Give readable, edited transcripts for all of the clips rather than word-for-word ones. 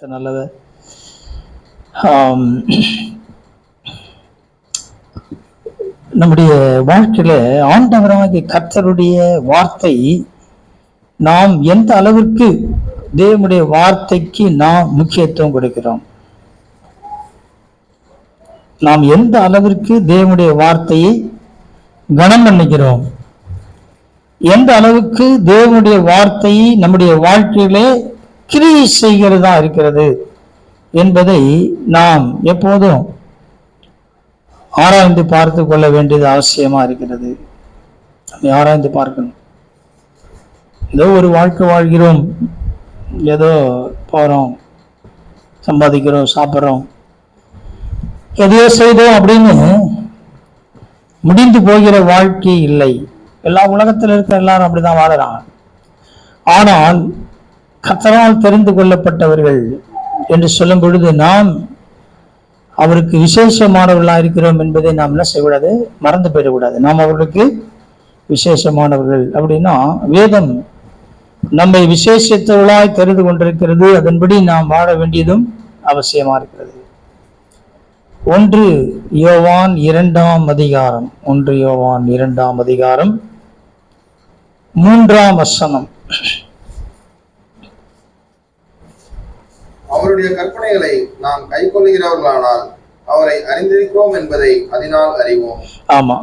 கர்த்தர் நல்லவர். நம்முடைய வாழ்க்கையில ஆண்டவராகிய கர்த்தருடைய வார்த்தை, நாம் எந்த அளவிற்கு தேவனுடைய வார்த்தைக்கு நாம் முக்கியத்துவம் கொடுக்கிறோம், நாம் எந்த அளவிற்கு தேவனுடைய வார்த்தையை கனம் பண்ணுகிறோம், எந்த அளவுக்கு தேவனுடைய வார்த்தையை நம்முடைய வாழ்க்கையிலே கிரியை செய்கிறதா இருக்கிறது என்பதை நாம் எப்போதும் ஆராய்ந்து பார்த்து கொள்ள வேண்டியது அவசியமா இருக்கிறது. ஆராய்ந்து பார்க்கணும். ஏதோ ஒரு வாழ்க்கை வாழ்கிறோம், ஏதோ போறோம், சம்பாதிக்கிறோம், சாப்பிட்றோம், எதையோ செய்தோம் அப்படின்னு முடிந்து போகிற வாழ்க்கை இல்லை. எல்லா உலகத்தில் இருக்கிற எல்லாரும் அப்படிதான் வாழறாங்க. ஆனால் கர்த்தரால் தெரிந்து கொள்ளப்பட்டவர்கள் என்று சொல்லும் பொழுது நாம் அவருக்கு விசேஷமானவர்களாக இருக்கிறோம் என்பதை நாம் என்ன செய்யக்கூடாது, மறந்து போயிடக்கூடாது. நாம் அவர்களுக்கு விசேஷமானவர்கள் அப்படின்னா வேதம் நம்மை விசேஷத்தவர்களாய் தெரிந்து கொண்டிருக்கிறது. அதன்படி நாம் வாழ வேண்டியதும் அவசியமா இருக்கிறது. 1 யோவான் 2ஆம் அதிகாரம் 1 யோவான் 2ஆம் அதிகாரம் 3ஆம் வசனம். அவருடைய கற்பனைகளை நாம் கைக்கொள்ளுகிறவர்களானால் அவரை அறிந்திருக்கிறோம் என்பதை அதனால் அறிவோம். ஆமா,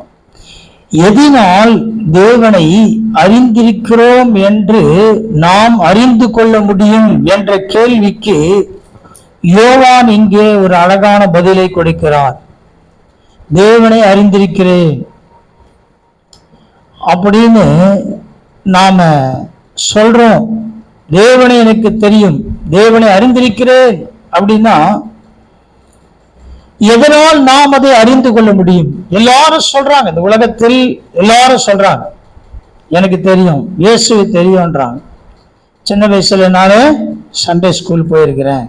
எதனால் தேவனை அறிந்திருக்கிறோம் என்று நாம் அறிந்து கொள்ள முடியும் என்ற கேள்விக்கு யோவான் இங்கே ஒரு அழகான பதிலை கொடுக்கிறார். தேவனை அறிந்திருக்கிறேன் அப்படின்னு நாம சொல்றோம். தேவனை எனக்கு தெரியும், தேவனை அறிந்திருக்கிறேன் அப்படின்னா எதனால் நாம் அதை அறிந்து கொள்ள முடியும்? எல்லாரும் சொல்றாங்க, இந்த உலகத்தில் எல்லாரும் சொல்றாங்க எனக்கு தெரியும், இயேசுவை தெரியும்ன்றாங்க. சின்ன வயசுல நானே சண்டே ஸ்கூல் போயிருக்கிறேன்.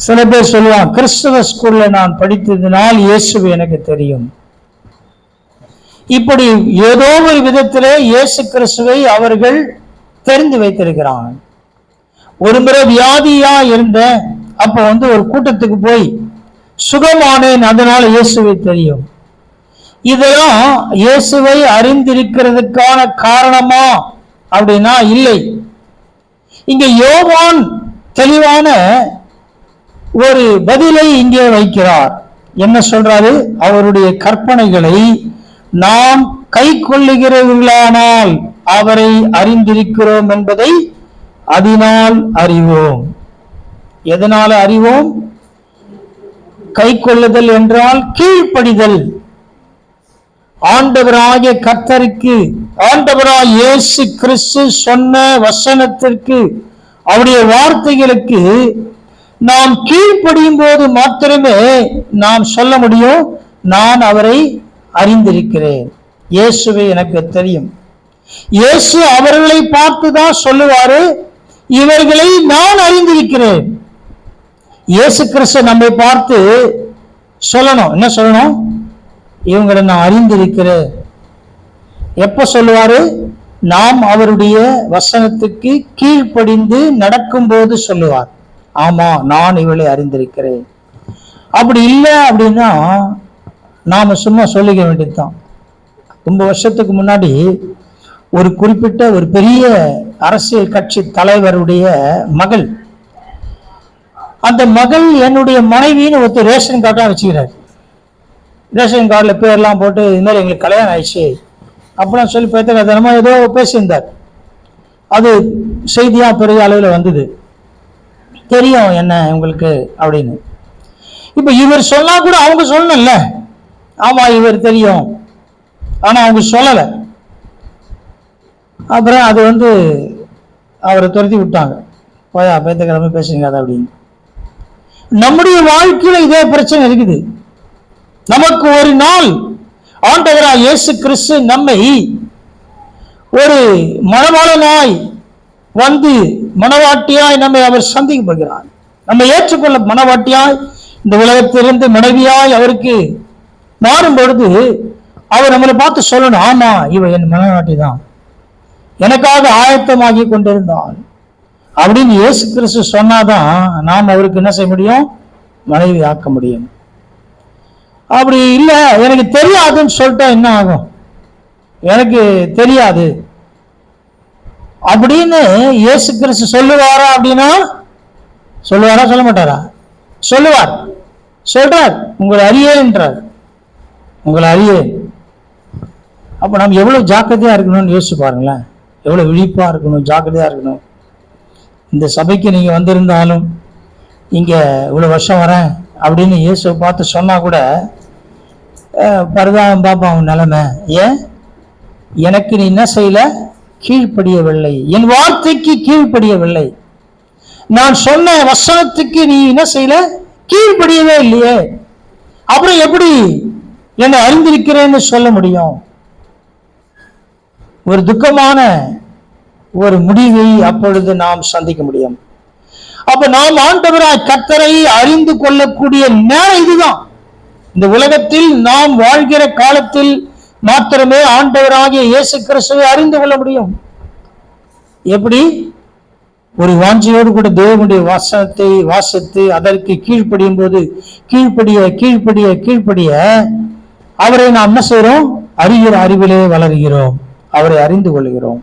சில பேர் சொல்லுவாங்க, கிறிஸ்தவ ஸ்கூல்ல நான் படித்ததினால் இயேசுவை எனக்கு தெரியும். இப்படி ஏதோ ஒரு விதத்திலே இயேசு கிறிஸ்துவை அவர்கள் தெரிந்து வைத்திருக்கிறாங்க. ஒரு முறை வியாதியா இருந்த அப்ப ஒரு கூட்டத்துக்கு போய் சுகமானேன், அதனால இயேசுவை தெரியும். இதெல்லாம் இயேசுவை அறிந்திருக்கிறதுக்கான காரணமா அப்படின்னா இல்லை. இங்க யோவான் தெளிவான ஒரு பதிலை இங்கே வைக்கிறார். என்ன சொல்றாரு? அவருடைய கற்பனைகளை நாம் கை கொள்ளுகிறவர்களானால் அவரை அறிந்திருக்கிறோம் என்பதை அதனால் அறிவோம். எதனால அறிவோம்? கை கொள்ளுதல் என்றால் கீழ்ப்படிதல். ஆண்டவராகிய கர்த்தருக்கு, ஆண்டவராகிய இயேசு கிறிஸ்து சொன்ன வசனத்திற்கு, அவருடைய வார்த்தைகளுக்கு நாம் கீழ்ப்படியும் போது மாத்திரமே நாம் சொல்ல முடியும், நான் அவரை அறிந்திருக்கிறேன், இயேசுவை எனக்கு தெரியும். இயேசு அவர்களை பார்த்துதான் சொல்லுவாரு, இவர்களை நான் அறிந்திருக்கிறேன். இயேசு கிறிஸ்து நம்மை பார்த்து சொல்லணும், என்ன சொல்லணும்? இவங்களை நான் அறிந்திருக்கிறேன். எப்ப சொல்லுவாரு? நாம் அவருடைய வசனத்துக்கு கீழ்ப்படிந்து நடக்கும் போது சொல்லுவார், ஆமா நான் இவளை அறிந்திருக்கிறேன். அப்படி இல்லை அப்படின்னா நாம சும்மா சொல்லிக்க வேண்டியதுதான். ரொம்ப வருஷத்துக்கு முன்னாடி ஒரு குறிப்பிட்ட ஒரு பெரிய அரசியல் கட்சி தலைவருடைய மகள், அந்த மகள் என்னுடைய மனைவின்னு ஒருத்தர் ரேஷன் கார்டா வச்சுக்கிறார். ரேஷன் கார்டில் பேர்லாம் போட்டு இது மாதிரி எங்களுக்கு கல்யாணம் ஆயிடுச்சு அப்படிலாம் சொல்லி பேத்தனமா ஏதோ பேசியிருந்தார். அது செய்தியா பெரிய அளவில் வந்தது. தெரியும் என்ன உங்களுக்கு அப்படின்னு. இப்ப இவர் சொன்னா கூட அவங்க சொல்லணும்ல, ஆமா இவர் தெரியும், ஆனா அவங்க சொல்லல. அப்புறம் அது அவரை துரத்தி விட்டாங்க, போயா பேத்தக்கிழமை பேசுங்க அப்படின்னு. நம்முடைய வாழ்க்கையில இதே பிரச்சனை இருக்குது. நமக்கு ஒரு நாள் ஆண்டவராய் இயேசு கிறிஸ்து நம்மை ஒரு மணவாளனாய் மணவாட்டியாய் நம்மை அவர் சந்திக்க போகிறார். நம்ம ஏற்றுக்கொள்ள மணவாட்டியாய் இந்த உலகத்திலிருந்து மனைவியாய் அவருக்கு மாறும் பொழுது அவர் நம்மளை பார்த்து சொல்லணும், ஆமா இவ என் மணவாட்டி தான், எனக்காக ஆயத்தமாகி கொண்டிருந்தாள், அப்படின்னு இயேசு கிறிஸ்து சொன்னாதான் நாம் அவருக்கு என்ன செய்ய முடியும்? மனைவி ஆக்க முடியும். அப்படி இல்லை, எனக்கு தெரியாதுன்னு சொல்லிட்டா என்ன ஆகும்? எனக்கு தெரியாது அப்படின்னு இயேசு கிறிஸ்து சொல்லுவாரா? அப்படின்னா சொல்லுவாரா சொல்ல மாட்டாரா? சொல்லுவார். சொல்றார், உங்களை அறியேன்றார், உங்களை அறியேன். அப்ப நம்ம எவ்வளவு ஜாக்கிரதையா இருக்கணும்னு யோசிச்சு பாருங்களேன். எவ்வளவு விழிப்பா இருக்கணும், ஜாக்கிரதையா இருக்கணும். இந்த சபைக்கு நீங்க வந்திருந்தாலும் இங்க இவ்வளவு வருஷம் வரேன் அப்படின்னு இயேசுவை பார்த்து சொன்னா கூட பரிதாபம் பாப்பா அவன் நிலைமை. ஏன்? எனக்கு நீ என்ன செய்யல? கீழ்ப்படியவில்லை, என் வார்த்தைக்கு கீழ்ப்படியவில்லை, நான் சொன்ன வசனத்துக்கு நீ என்ன செய்யல? கீழ்ப்படியவே இல்லையே. அப்புறம் எப்படி என்னை அறிந்திருக்கிறேன்னு சொல்ல முடியும்? ஒரு துக்கமான ஒரு முடிவை அப்பொழுது நாம் சந்திக்க முடியும். அப்ப நாம் ஆண்டவராய் கர்த்தரை அறிந்து கொள்ளக்கூடிய நேரம் இதுதான். இந்த உலகத்தில் நாம் வாழ்கிற காலத்தில் மாத்திரமே ஆண்டவராகிய இயேசு கிறிஸ்துவை அறிந்து கொள்ள முடியும். எப்படி? ஒரு வாஞ்சியோடு கூட தேவனுடைய வசனத்தை வாசித்து அதற்கு கீழ்ப்படியும் போது கீழ்ப்படிய கீழ்ப்படிய கீழ்ப்படிய அவரை நாம் என்ன செய்யறோம்? அறிகிற அறிவிலே வளர்கிறோம், அவரை அறிந்து கொள்கிறோம்.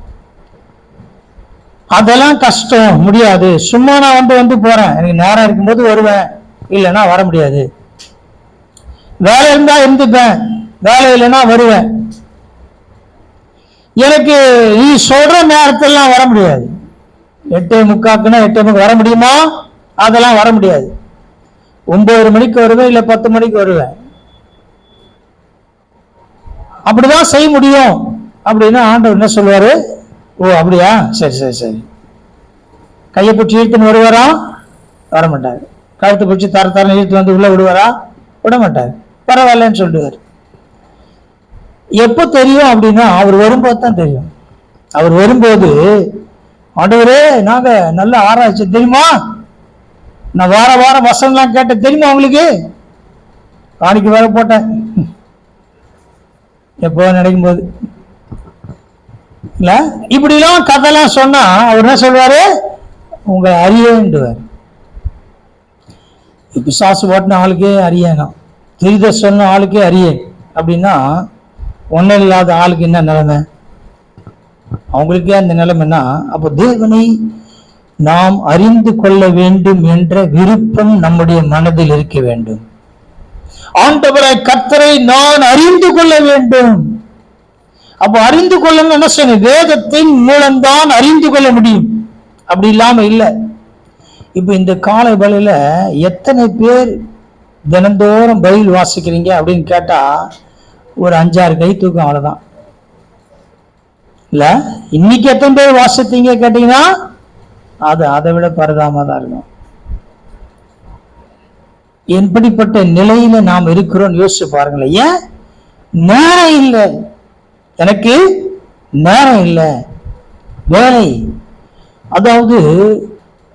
அதெல்லாம் கஷ்டம், முடியாது. சும்மா நான் வந்து போறேன், எனக்கு நேரம் இருக்கும்போது வருவேன், இல்லைன்னா வர முடியாது. வேலை இருந்தா இருந்துப்பேன், வேலை இல்லைன்னா வருவேன். எனக்கு நீ சொல்ற நேரத்திலாம் வர முடியாது. 8:45க்குன்னா 8:45 வர முடியுமா? அதெல்லாம் வர முடியாது. 9 மணிக்கு வருவேன், இல்ல 10 மணிக்கு வருவேன். அப்படிதான் செய்ய முடியும் அப்படின்னா ஆண்டவர் என்ன சொல்லுவாரு? ஓ அப்படியா, சரி சரி சரி. கையை பிடிச்சி இழுத்துன்னு வருவாரா? வர மாட்டார். கழுத்து பிடிச்சி தர இழுத்து வந்து உள்ள விடுவாரா? விட மாட்டார். பரவாயில்லன்னு சொல்லுவார். எப்போ தெரியும் அப்படின்னா அவர் வரும்போது தான் தெரியும். அவர் வரும்போது, ஆண்டவரே நாங்க நல்ல ஆராய்ச்சி தெரியுமா, நான் வார வாரம் வசனம்லாம் கேட்டேன் தெரியுமா உங்களுக்கு, காணிக்கு வேற போட்டேன், எப்போ நினைக்கும் போது இல்ல இப்படிலாம் கதைலாம் சொன்னா அவர் என்ன சொல்வாரு? உங்க அறியேன்டுவார். பிசாசு ஓட்டின ஆளுக்கே அறியேனா, தெரித சொன்ன ஆளுக்கே அறியேன் அப்படின்னா ஒன்னும் இல்லாத ஆளுக்கு என்ன நிலைமை? அவங்களுக்கே அந்த நிலைமைன்னா, அப்போ தேவனை நாம் அறிந்து கொள்ள வேண்டும் என்ற விருப்பம் நம்முடைய மனதில் இருக்க வேண்டும். ஆண்டவரை கர்த்தரை நான் அறிந்து கொள்ள வேண்டும். அப்போ அறிந்து கொள்ளணும் என்ன செய்யணும்? வேதத்தின் மூலம்தான் அறிந்து கொள்ள முடியும். அப்படி இல்லாம இல்லை. இப்ப இந்த காலை வேளையில எத்தனை பேர் தினந்தோறும் பைபிள் வாசிக்கிறீங்க அப்படின்னு கேட்டா ஒரு 5-6 கை தூக்கம், அவ்வளவுதான். இல்ல இன்னைக்கு எத்தனை பேர் வாசித்தீங்க கேட்டீங்கன்னா அது அதை விட பரிதாபமா தான் இருக்கும். எப்படிப்பட்ட நிலையில நாம் இருக்கிறோம் யோசிச்சு பாருங்களேன். ஏன்? நேரம் இல்லை, எனக்கு நேரம் இல்லை, வேலை. அதாவது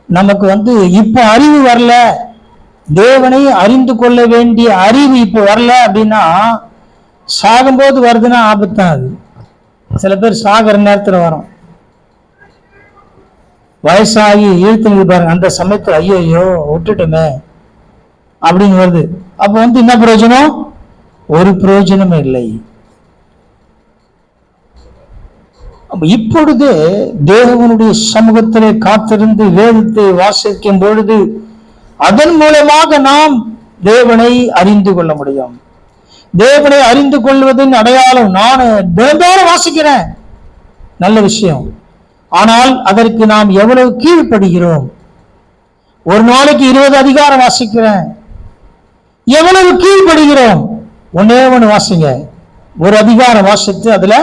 நமக்கு இப்ப அறிவு வரல, தேவனை அறிந்து கொள்ள வேண்டிய அறிவு இப்ப வரல அப்படின்னா சாகும்போது வருதுன்னா ஆபத்தான். அது சில பேர் சாகிற நேரத்துல வரும், வயசாகி இழுத்து பாருங்க, அந்த சமயத்துல ஐயோ விட்டுட்டுமே அப்படின்னு வருது. அப்ப என்ன பிரயோஜனம்? ஒரு பிரயோஜனமே இல்லை. இப்பொழுது தேவனுடைய சமூகத்திலே காத்திருந்து வேதத்தை வாசிக்கும் பொழுது அதன் மூலமாக நாம் தேவனை அறிந்து கொள்ள முடியும். தேவனை அறிந்து கொள்வதன் அடையாளம், நான் தினந்தோறும் வாசிக்கிறேன், நல்ல விஷயம். ஆனால் அதற்கு நாம் எவ்வளவு கீழ்ப்படுகிறோம்? ஒரு நாளைக்கு 20 அதிகாரம் வாசிக்கிறேன், எவ்வளவு கீழ்ப்படுகிறோம்? ஒன்னே ஒண்ணு வாசிங்க, ஒரு அதிகாரம் வாசித்து அதுல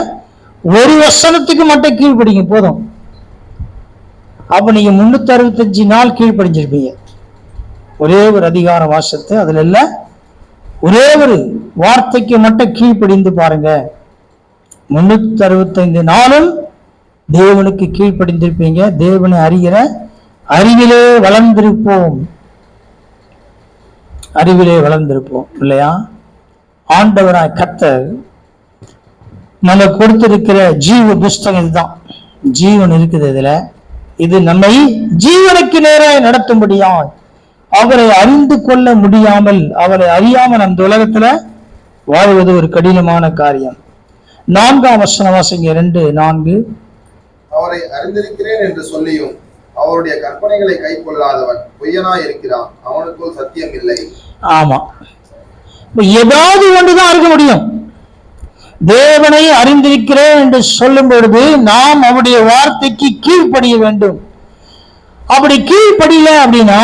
ஒரு வசனத்துக்கு மட்டும் கீழ்ப்படிங்க போதும். அப்ப நீங்க 365 நாள் கீழ்ப்படிஞ்சிருப்பீங்க. ஒரே ஒரு அதிகாரம் வாசித்து அதுல இல்ல ஒரே ஒரு வார்த்தைக்கு மட்டும் கீழ்ப்படிந்து பாருங்க, 365 நாளும் தேவனுக்கு கீழ்ப்படிந்திருப்பீங்க. தேவனை அறிகிற அறிவிலே வளர்ந்திருப்போம், அறிவிலே வளர்ந்திருப்போம் இல்லையா? ஆண்டவராய் கர்த்தர் நம்ம கொடுத்திருக்கிற ஜீவ புஸ்தகம் இதுதான். ஜீவன் இருக்குது இதுல. இது நம்மை ஜீவனுக்கு நேராய் நடத்தும்படியாய் அவரை அறிந்து கொள்ள முடியாமல், அவரை அறியாமல் அந்த உலகத்துல வாழ்வது ஒரு கடினமான காரியம். 4ஆம் வசனம் வாசிங்க, 2:4. அவரை அறிந்திருக்கிறேன் என்று சொல்லியும் அவருடைய கற்பனைகளை கை கொள்ளாதவன் பொய்யனாய் இருக்கிறான், அவனுக்குள் சத்தியம் இல்லை. ஆமா, ஏதாவது ஒன்றுதான் இருக்க முடியும். தேவனை அறிந்திருக்கிறேன் என்று சொல்லும் பொழுது நாம் அவருடைய வார்த்தைக்கு கீழ்ப்படிய வேண்டும். அப்படி கீழ்ப்படியல அப்படின்னா,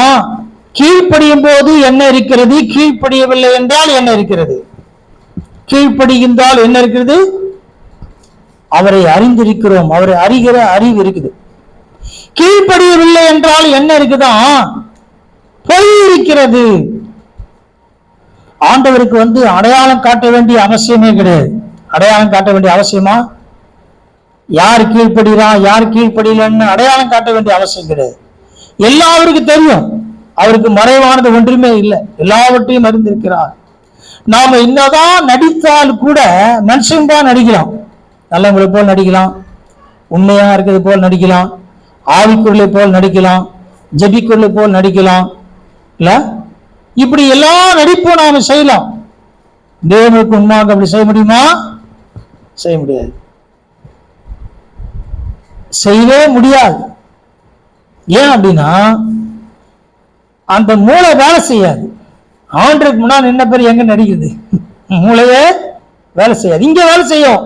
கீழ்ப்படியும் போது என்ன இருக்கிறது, கீழ்ப்படியவில்லை என்றால் என்ன இருக்கிறது? கீழ்ப்படிகின்றால் என்ன இருக்கிறது? அவரை அறிந்திருக்கிறோம், அவரை அறிகிற அறிவு இருக்குது. கீழ்ப்படியவில்லை என்றால் என்ன இருக்குதா? பொய் இருக்கிறது. ஆண்டவருக்கு அடையாளம் காட்ட வேண்டிய அவசியமே கிடையாது. அடையாளம் காட்ட வேண்டிய அவசியமா? யார் கீழ்ப்படுகிறா யார் கீழ்ப்படியலன்னு அடையாளம் காட்ட வேண்டிய அவசியம் கிடையாது. எல்லாருக்கும் தெரியும். அவருக்கு மறைவானது ஒன்றுமே இல்லை, எல்லாவற்றையும் அறிந்திருக்கிறார். நாம என்னதான் நடித்தால் கூட மனுஷன் தான் நடிக்கலாம். நல்லவங்களை போல் நடிக்கலாம், உண்மையா இருக்கிறது போல் நடிக்கலாம், ஆவிக்குள்ளே போல் நடிக்கலாம், ஜெபிக்குள்ளே போல் நடிக்கலாம். இல்ல, இப்படி எல்லா நடிப்பும் நாம செய்யலாம். தேவனுக்கு உண்மையாக அப்படி செய்ய முடியுமா? செய்ய முடியாது, செய்யவே முடியாது. ஏன் அப்படின்னா அந்த மூளை வேலை செய்யாது. ஆண்டருக்கு முன்னால் என்ன பேர் எங்க நடிக்குது? மூளையே வேலை செய்யாது. இங்க வேலை செய்யும்,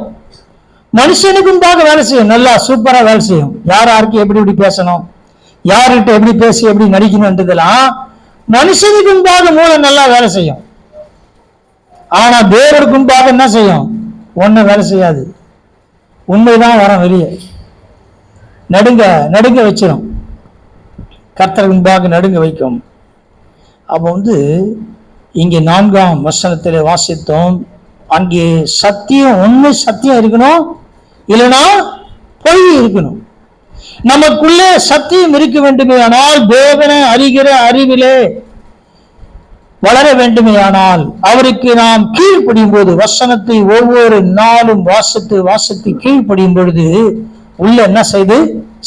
மனுஷனுக்கு முன்பாக வேலை செய்யும், நல்லா சூப்பரா வேலை செய்யும். யாருக்கு எப்படி எப்படி பேசணும், யார்கிட்ட எப்படி பேசி எப்படி நடிக்கணும்ன்றதெல்லாம் மனுஷனுக்கு முன்பாக மூளை நல்லா வேலை செய்யும். ஆனா தேவருக்கு முன்பாக என்ன செய்யும்? ஒன்னும் வேலை செய்யாது. உண்மைதான் வரும் வெளியே, நடுங்க நடுங்க வச்சிடும், கர்த்தருக்கு முன்பாக நடுங்க வைக்கும். அப்போ இங்கே 4ஆம் வசனத்தில் வாசித்தோம், அங்கே சத்தியம், உண்மை சத்தியம் இருக்கணும், இல்லைன்னா பொய் இருக்கணும். நமக்குள்ளே சத்தியம் இருக்க வேண்டுமே ஆனால், தேவனை அறிகிற அறிவிலே வளர வேண்டுமே ஆனால், அவருக்கு நாம் கீழ்ப்படியும் போது, வசனத்தை ஒவ்வொரு நாளும் வாசித்து வாசித்து கீழ்ப்படியும் பொழுது உள்ள என்ன செய்து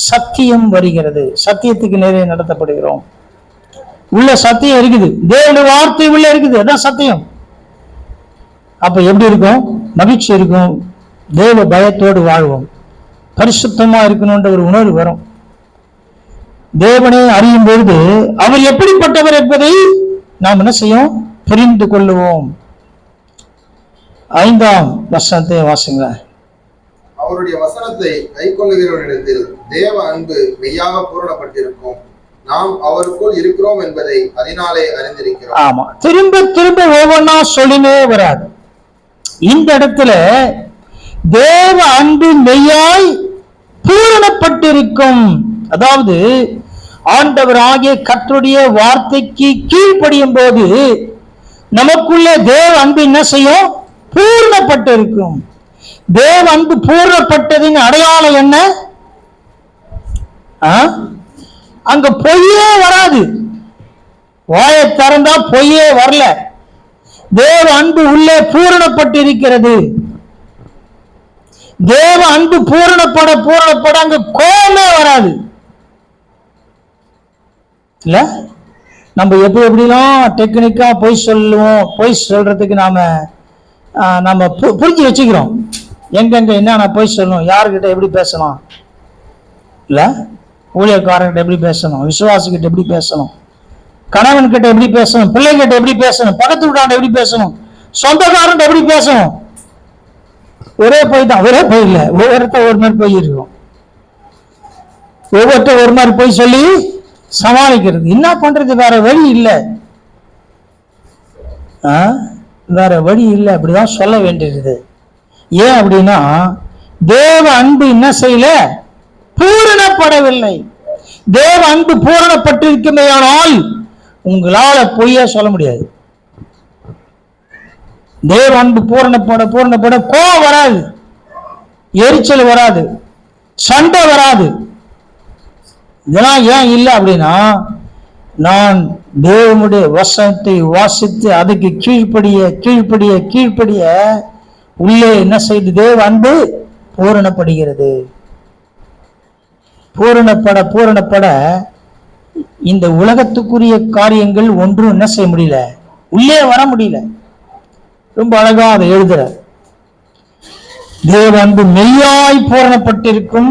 சத்தியம் வருகிறது. சத்தியத்துக்கு நேரே நடத்தப்படுகிறோம். உள்ள சத்தியம் இருக்குது, தேவனுடைய வார்த்தை உள்ள இருக்குது, அதான் சத்தியம். அப்ப எப்படி இருக்கும்? மகிழ்ச்சி இருக்கும், தேவ பயத்தோடு வாழ்வோம், பரிசுத்தமா இருக்கணும்ன்ற ஒரு உணர்வு வரும். தேவனை அறியும் பொழுது அவர் எப்படிப்பட்டவர் என்பதை நாம் என்ன செய்யும்? புரிந்து கொள்ளுவோம். 5ஆம் வசனத்தை வாசிங்க. அவருடைய வசனத்தை கை கொள்ளுகிறவரிடத்தில் தேவ அன்பு மெய்யாக பூரணப்பட்டிருக்கும், நாம் அவருக்குள் இருக்கிறோம் என்பதை அதனாலே அறிந்திருக்கிறோம். ஆமா, திரும்ப திரும்ப ஒவ்வொன்றா சொல்லினே வராது. இந்த இடத்துல தேவ அன்பு மெய்யாய் பூரணப்பட்டிருக்கும், அதாவது ஆண்டவர் ஆகிய கர்த்தருடைய வார்த்தைக்கு கீழ்ப்படியும் போது நமக்குள்ளே தேவ அன்பு என்ன செய்யும்? பூரணப்பட்டிருக்கும். தேவ அன்பு பூரணப்பட்டதின் அடையாளம் என்ன? அங்க பொய்யே வராது. வாயை திறந்தா பொய்யே வரல. தேவ அன்பு உள்ளே பூரணப்பட்டிருக்கிறது. தேவ அன்பு பூரணப்பட அங்க கோபமே வராது. இல்ல, நம்ம எப்படிலாம் டெக்னிக்கா பொய் சொல்லுவோம். பொய் சொல்றதுக்கு நாம புரிஞ்சு வச்சுக்கிறோம். எங்கெங்க என்ன பொய் சொல்லணும், யாருக்கிட்ட எப்படி பேசணும், இல்ல ஊழியக்காரங்கிட்ட எப்படி பேசணும், விசுவாசிக்கிட்ட எப்படி பேசணும், கணவன் கிட்ட எப்படி பேசணும், பிள்ளைகிட்ட எப்படி பேசணும், பக்கத்து வீட்டாண்ட எப்படி பேசணும், சொந்தக்காரன் எப்படி பேசணும். ஒரே பொய் தான், ஒரே பொய் இல்லை, ஒவ்வொருத்த ஒரு மாதிரி பொய் இருக்கும். ஒவ்வொருத்த ஒரு மாதிரி பொய் சொல்லி சமாளிக்கிறது. என்ன பண்றது? வேற வழி இல்லை, வேற வழி இல்லை, அப்படிதான் சொல்ல வேண்டியது. ஏன் அப்படின்னா தேவ அன்பு என்ன செய்யல? பூரணப்படவில்லை. தேவ அன்பு பூரணப்பட்டிருக்குமேயானால் உங்களால பொய்யா சொல்ல முடியாது. தேவ அன்பு பூரணப்பட கோபம் வராது, எரிச்சல் வராது, சண்டை வராது. இதெல்லாம் ஏன் இல்லை அப்படின்னா, நான் தேவனுடைய வசனத்தை வாசித்து அதுக்கு கீழ்ப்படிய உள்ளே என்ன செய்து தேவ அன்பு பூரணப்படுகிறது. பூரணப்பட இந்த உலகத்துக்குரிய காரியங்கள் ஒன்றும் என்ன செய்ய முடியல, உள்ளே வர முடியல. ரொம்ப அழகா அதை எழுதுற. தேவ அன்பு மெய்யாய் பூரணப்பட்டிருக்கும்,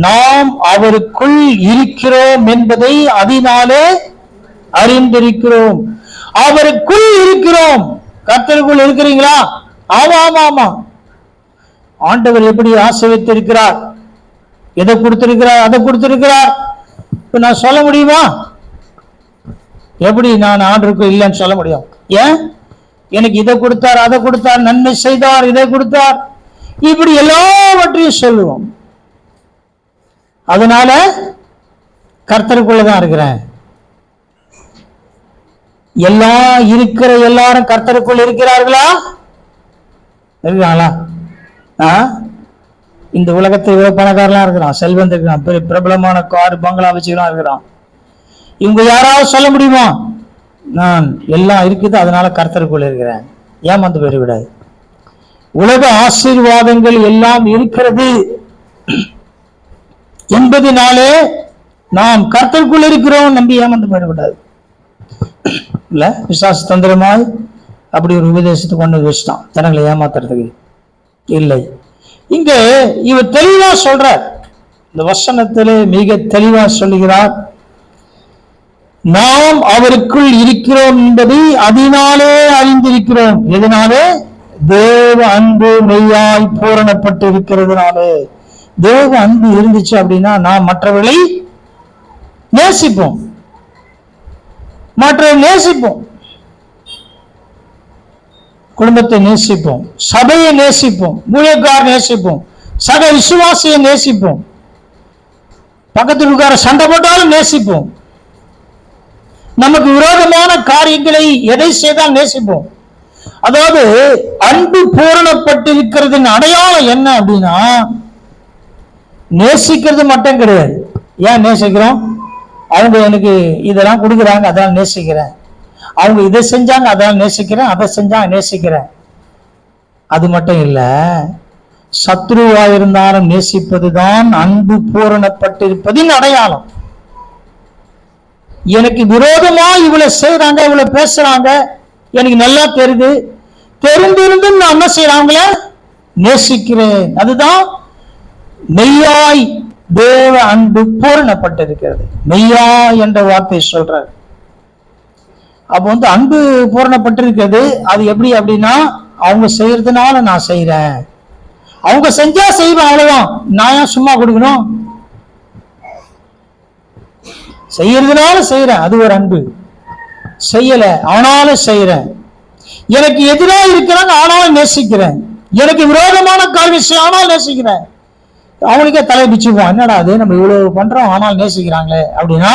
நாம் அவருக்குள் இருக்கிறோம் என்பதை அதனாலே அறிந்திருக்கிறோம். அவருக்குள் இருக்கிறோம். கர்த்தருக்குள் இருக்கிறீங்களா? ஆமா ஆமா ஆமா. ஆண்டவர் எப்படி ஆசீர்வதித்திருக்கிறார், எதை கொடுத்திருக்கிறார், அதை கொடுத்திருக்கிறார். இப்ப நான் சொல்ல முடியுமா? எப்படி நான் ஆண்டவருக்கு இல்லைன்னு சொல்ல முடியும்? ஏன்? எனக்கு இதை கொடுத்தார், அதை கொடுத்தார், நன்மை செய்தார், இதை கொடுத்தார், இப்படி எல்லாவற்றையும் சொல்லுவோம். அதனால கர்த்தருக்குள்ளதான் இருக்கிறேன். எல்லாரும் கர்த்தருக்குள் இருக்கிறார்களா? இருக்காங்களா? இந்த உலகத்தை இவ்வளவு பணக்காரலாம் இருக்கிறான், செல்வந்த இருக்கிறான், பெரிய பிரபலமான கார் பங்களா வச்சுக்கலாம் இருக்கிறான். இவங்க யாராவது சொல்ல முடியுமா நான் எல்லாம் இருக்குது அதனால கர்த்தருக்குள் இருக்கிறேன்? ஏமாந்து போய்விடாது. உலக ஆசீர்வாதங்கள் எல்லாம் இருக்கிறது என்பதனாலே நாம் கர்த்தருக்குள் இருக்கிறோம் நம்பி ஏமாந்து போய்விடாது. இல்ல, விசுவாச தந்திரமாய் அப்படி ஒரு உபதேசத்தை கொண்டு வச்சுட்டான் தனங்களை ஏமாத்துறதுக்கு. இல்லை, இங்க இவர் தெளிவா சொல்றார். இந்த வசனத்திலே மிக தெளிவா சொல்லுகிறார், நாம் அவருக்குள் இருக்கிறோம் என்பதை அதனாலே அறிந்திருக்கிறோம். எதனாலே? தேவ அன்பு மெய்யாய் பூரணப்பட்டு இருக்கிறதுனாலே. தேவ அன்பு இருந்துச்சு அப்படின்னா நாம் மற்றவர்களை நேசிப்போம், குடும்பத்தை நேசிப்போம், சபையை நேசிப்போம், ஊழியக்காரரை நேசிப்போம், சக விசுவாசியை நேசிப்போம், பக்கத்தில் இருக்கார சண்டை போட்டாலும் நேசிப்போம், நமக்கு விரோதமான காரியங்களை எதை செய்தால் நேசிப்போம். அதாவது அன்பு பூரணப்பட்டிருக்கிறதின் அடையாளம் என்ன அப்படின்னா, நேசிக்கிறது மட்டும் கிடையாது. ஏன் நேசிக்கிறோம்? அவங்க எனக்கு இதெல்லாம் கொடுக்குறாங்க அதெல்லாம் நேசிக்கிறேன், அவங்க இதை செஞ்சாங்க அதெல்லாம் நேசிக்கிறேன், அதை செஞ்சாங்க நேசிக்கிறேன். அது மட்டும் இல்ல, சத்ருவாயிருந்தாலும் நேசிப்பதுதான் அன்பு பூரணப்பட்டிருப்பதின் அடையாளம். எனக்கு விரோதமா இவ்வளவு செய்யறாங்க, இவ்வளவு பேசுறாங்க, எனக்கு நல்லா தெரிந்திருந்தும் நான் என்ன செய்யறாங்கள நேசிக்கிறேன். அதுதான் மெய்யாய் தேவ அன்பு பூரணப்பட்டிருக்கிறது. மெய்யாய் என்ற வார்த்தை சொல்றார். அப்ப அன்பு பூரணப்பட்டிருக்கிறது. அது எப்படி அப்படின்னா, அவங்க செய்யறதுனால நான் செய்யறேன், அவங்க செஞ்சா செய்வேன், அவ்வளவுதான். நான் ஏன் சும்மா கொடுக்கணும்? செய்யறதுனால செய்யறேன், அது ஒரு அன்பு. செய்யல ஆனாலும் செய்யறேன். எனக்கு எதிராக இருக்கிறாங்க ஆனாலும் நேசிக்கிறேன், எனக்கு விரோதமான காரியம் ஆனாலும் நேசிக்கிறேன். அவனுக்கே தலை பிச்சுக்குவான், என்னடா அது நம்ம இவ்வளவு பண்றோம் ஆனால் நேசிக்கிறாங்களே அப்படின்னா,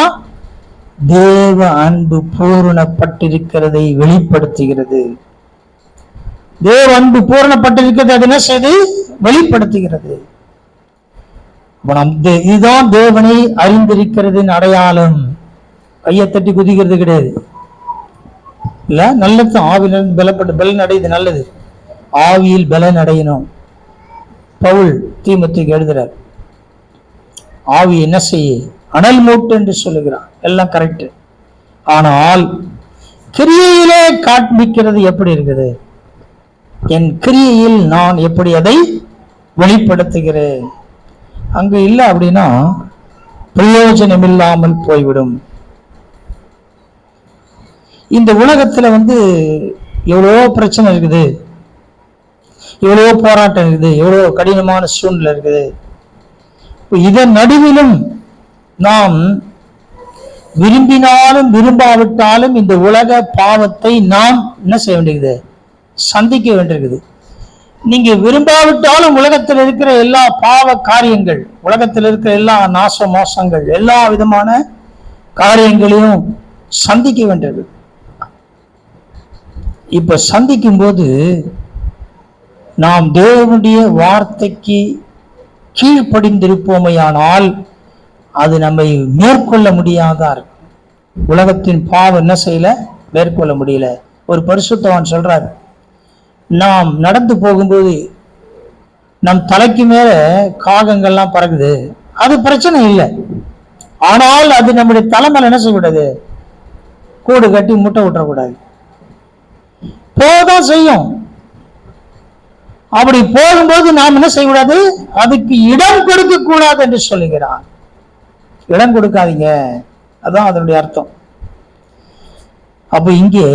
தேவ அன்பு பூரணப்பட்டிருக்கிறதை வெளிப்படுத்துகிறது. தேவ அன்பு பூரணப்பட்டிருக்கிறது, அது என்ன செய்து வெளிப்படுத்துகிறது. இதுதான் தேவனை அறிந்திருக்கிறதின் அடையாளம். கையை தட்டி குதிக்கிறது கிடையாது. இல்ல, நல்லது. ஆவியில் பலன் அடையுது, நல்லது. ஆவியில் பலன் அடையணும். பவுல் தீமோத்தேயுக்கு எழுதுறார், ஆவி என்ன செய்ய அனல் மூட்டு என்று சொல்லுகிறான். எல்லாம் கரெக்ட். ஆனால் கிரியையிலே காண்பிக்கிறது எப்படி இருக்குது? என் கிரியையில் நான் எப்படி அதை வெளிப்படுத்துகிறேன்? அங்கு இல்லை அப்படின்னா பிரயோஜனம் இல்லாமல் போய்விடும். இந்த உலகத்துல எவ்வளவோ பிரச்சனை இருக்குது, எவ்வளவோ போராட்டம் இருக்குது, எவ்வளவோ கடினமான சூழ்நிலை இருக்குது. இதன் நடுவிலும் நாம் விரும்பினாலும் விரும்பாவிட்டாலும் இந்த உலக பாவத்தை நாம் என்ன செய்ய வேண்டியது? சந்திக்க வேண்டியிருக்குது. நீங்க விரும்பாவிட்டாலும் உலகத்தில் இருக்கிற எல்லா பாவ காரியங்கள், உலகத்தில் இருக்கிற எல்லா நாச மோசங்கள், எல்லா விதமான காரியங்களையும் சந்திக்க வேண்டியது. இப்ப சந்திக்கும் போது நாம் தேவனுடைய வார்த்தைக்கு கீழ்ப்படிந்திருப்போமையானால் அது நம்மை மேற்கொள்ள முடியாதா இருக்கும். உலகத்தின் பாவம் என்ன செய்யல? மேற்கொள்ள முடியல. ஒரு பரிசுத்தவான் சொல்றாரு, நாம் நடந்து போகும்போது நம் தலைக்கு மேல காகங்கள்லாம் பறக்குது, அது பிரச்சனை இல்லை. ஆனால் அது நம்முடைய தலைமையில என்ன செய்யக்கூடாது, கூடு கட்டி முட்டை விட்டுறக்கூடாது. போதான் செய்யும். அப்படி போகும்போது நாம் என்ன செய்யக்கூடாது, அதுக்கு இடம் கொடுக்க கூடாது என்று சொல்லுகிறார். இடம் கொடுக்காதீங்க, அதான் அதனுடைய அர்த்தம். அப்ப இங்கே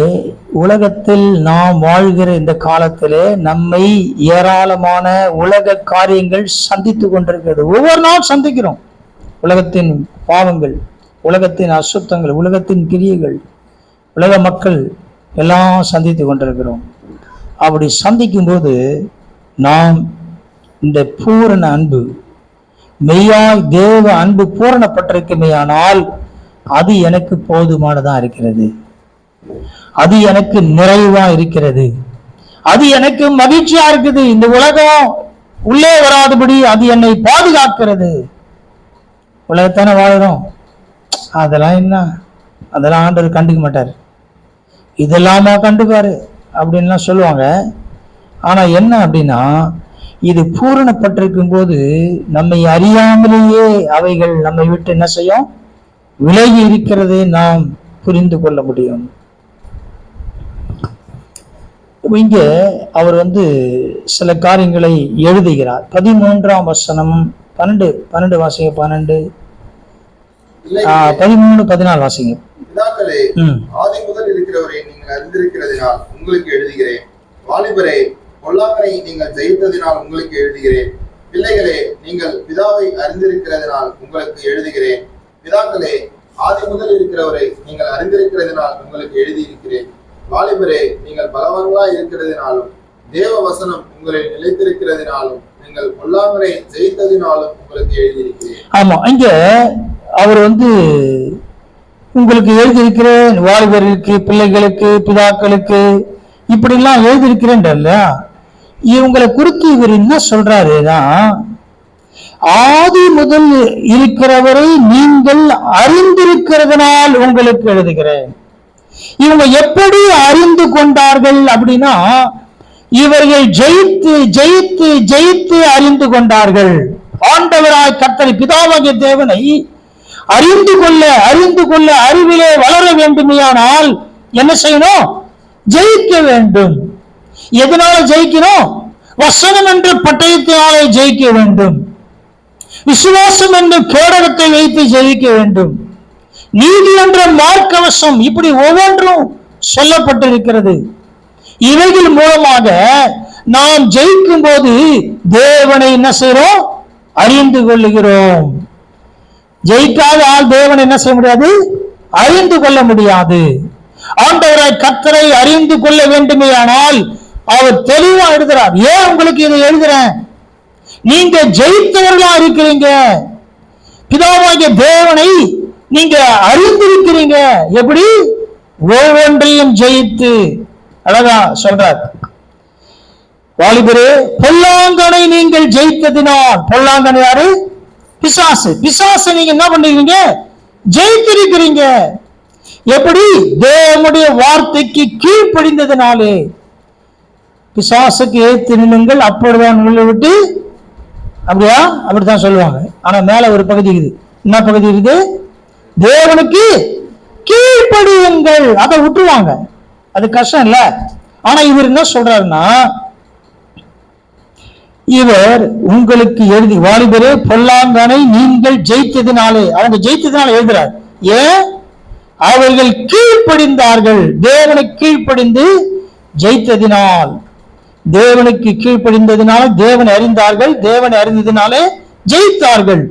உலகத்தில் நாம் வாழ்கிற இந்த காலத்திலே நம்மை ஏராளமான உலக காரியங்கள் சந்தித்து கொண்டிருக்கிறது. ஒவ்வொரு நாள் சந்திக்கிறோம். உலகத்தின் பாவங்கள், உலகத்தின் அசுத்தங்கள், உலகத்தின் கிரியைகள், உலக மக்கள் எல்லாம் சந்தித்து கொண்டிருக்கிறோம். அப்படி சந்திக்கும் போது நாம் இந்த பூரண அன்பு, மெய்யாய் தேவ அன்பு பூரணப்பட்டிருக்குமே, ஆனால் அது எனக்கு போதுமானதா இருக்கிறது, அது எனக்கு நிறைவா இருக்கிறது, அது எனக்கு மகிழ்ச்சியா இருக்குது. இந்த உலகம் உள்ளே வராதபடி அது என்னை பாதுகாக்கிறது. உலகத்தானே வாழறோம், அதெல்லாம் என்ன, அதெல்லாம் ஆண்டவர் கண்டுக்க மாட்டார், இதெல்லாமா கண்டுப்பாரு அப்படின்லாம் சொல்லுவாங்க. ஆனா என்ன அப்படின்னா, இது பூரணப்பட்டிருக்கும் போது நம்மை அறியாமலேயே அவைகள் நம்மை விட்டு என்ன செய்யும், விலகி இருக்கிறதை நாம் புரிந்து கொள்ள முடியும். இங்க அவர் சில காரியங்களை எழுதுகிறார். 13ஆம் வசனம் 12 வாசிங்க, 12 13 14 வாசிங்க. பிதாக்களே, ஆதி முதல் இருக்கிறவரை நீங்கள் அறிந்திருக்கிறதினால் உங்களுக்கு எழுதுகிறேன். வாலிபரே, பொல்லாங்கனை நீங்கள் ஜெயித்ததினால் உங்களுக்கு எழுதுகிறேன். பிள்ளைகளே, நீங்கள் பிதாவை அறிந்திருக்கிறதினால் உங்களுக்கு எழுதுகிறேன். பிதாக்களே, ஆதி முதல் இருக்கிறவரை நீங்கள் அறிந்திருக்கிறதினால் உங்களுக்கு எழுதியிருக்கிறேன். வாலிபரே, நீங்கள் பலவான்களா இருக்கிறதினாலும் தேவ வசனம் உங்களை நிலைத்திருக்கிறதினாலும் நீங்கள் பொல்லாங்கனை ஜெயித்ததினாலும் உங்களுக்கு எழுதியிருக்கிறேன். ஆமா, இங்க அவர் உங்களுக்கு எழுதியிருக்கிறேன், வாலிபர்களுக்கு, பிள்ளைகளுக்கு, பிதாக்களுக்கு இப்படி எல்லாம் எழுதியிருக்கிறேன். இவங்களை குறித்து இவர் என்ன சொல்றாருன்னா, ஆதி முதல் இருக்கிறவரை நீங்கள் அறிந்திருக்கிறதுனால் உங்களுக்கு எழுதுகிறேன். இவங்க எப்படி அறிந்து கொண்டார்கள் அப்படின்னா, இவர்கள் ஜெயித்து ஜெயித்து ஜெயித்து அறிந்து கொண்டார்கள். ஆண்டவராய் கர்த்தரை பிதாவாகிய தேவனை அறிந்து கொள்ள அறிவிலே வளர வேண்டுமையானால் என்ன செய்யணும், ஜெயிக்க வேண்டும். எதனால ஜெயிக்கணும், வசனம் என்ற பட்டயத்தினாலே ஜெயிக்க வேண்டும், விசுவாசம் என்ற கேடகத்தை வைத்து ஜெயிக்க வேண்டும், நீதி என்ற மார்க்கவசம், இப்படி ஒவ்வொன்றும் சொல்லப்பட்டிருக்கிறது. இவைகள் மூலமாக நாம் ஜெயிக்கும் போது தேவனை என்ன செய்யறோம், அறிந்து கொள்ளுகிறோம். ஜெயிக்காத ஆள் தேவனை என்ன செய்ய முடியாது, அறிந்து கொள்ள முடியாது. ஆண்டவராய் கர்த்தரை அறிந்து கொள்ள வேண்டுமேயானால் அவர் தெளிவா எழுதுறார். ஏன் உங்களுக்கு இதை எழுதுறேன், நீங்க ஜெயித்தவர்களா இருக்கிறீங்க, பிதாவாகிய தேவனை நீங்க அறிந்திருக்கிறீங்க. எப்படி, ஒவ்வொன்றையும் ஜெயித்து. அழகா சொல்றார். வாலிபரே, பொல்லாங்கனை நீங்கள் ஜெயித்ததினால், பொல்லாங்கனை யாரு, பிசாசு. பிசாசு நீங்க என்ன பண்ணிருக்கீங்க, ஜெயித்திருக்கிறீங்க. எப்படி, தேவனுடைய வார்த்தைக்கு கீழ்ப்படிந்ததினாலே. பிசாசுக்கு ஏத்து நின்னுங்கள், அப்பொழுதுதான் உங்களை விட்டு, அப்படியா, அப்படித்தான் சொல்லுவாங்க. ஆனா மேல ஒரு பகுதி இருக்குது. என்ன பகுதி இருக்குது, தேவனுக்கு கீழ்ப்படியுங்கள், அதை விட்டுருவாங்க. அது கஷ்டம் இல்ல. ஆனா இவர் என்ன சொல்றாருன்னா, இவர் உங்களுக்கு எழுதி, வாலிபரே பொல்லாங்கனை நீங்கள் ஜெயித்ததினாலே, அவங்க ஜெயித்ததினால எழுதுறார். ஏன், அவர்கள் கீழ்ப்படிந்தார்கள், தேவனை கீழ்ப்படிந்து ஜெயித்ததினால். தேவனுக்கு கீழ்ப்படிந்ததினால தேவனை அறிந்தார்கள், தேவனை அறிந்ததினாலே ஜெயித்தார்கள்.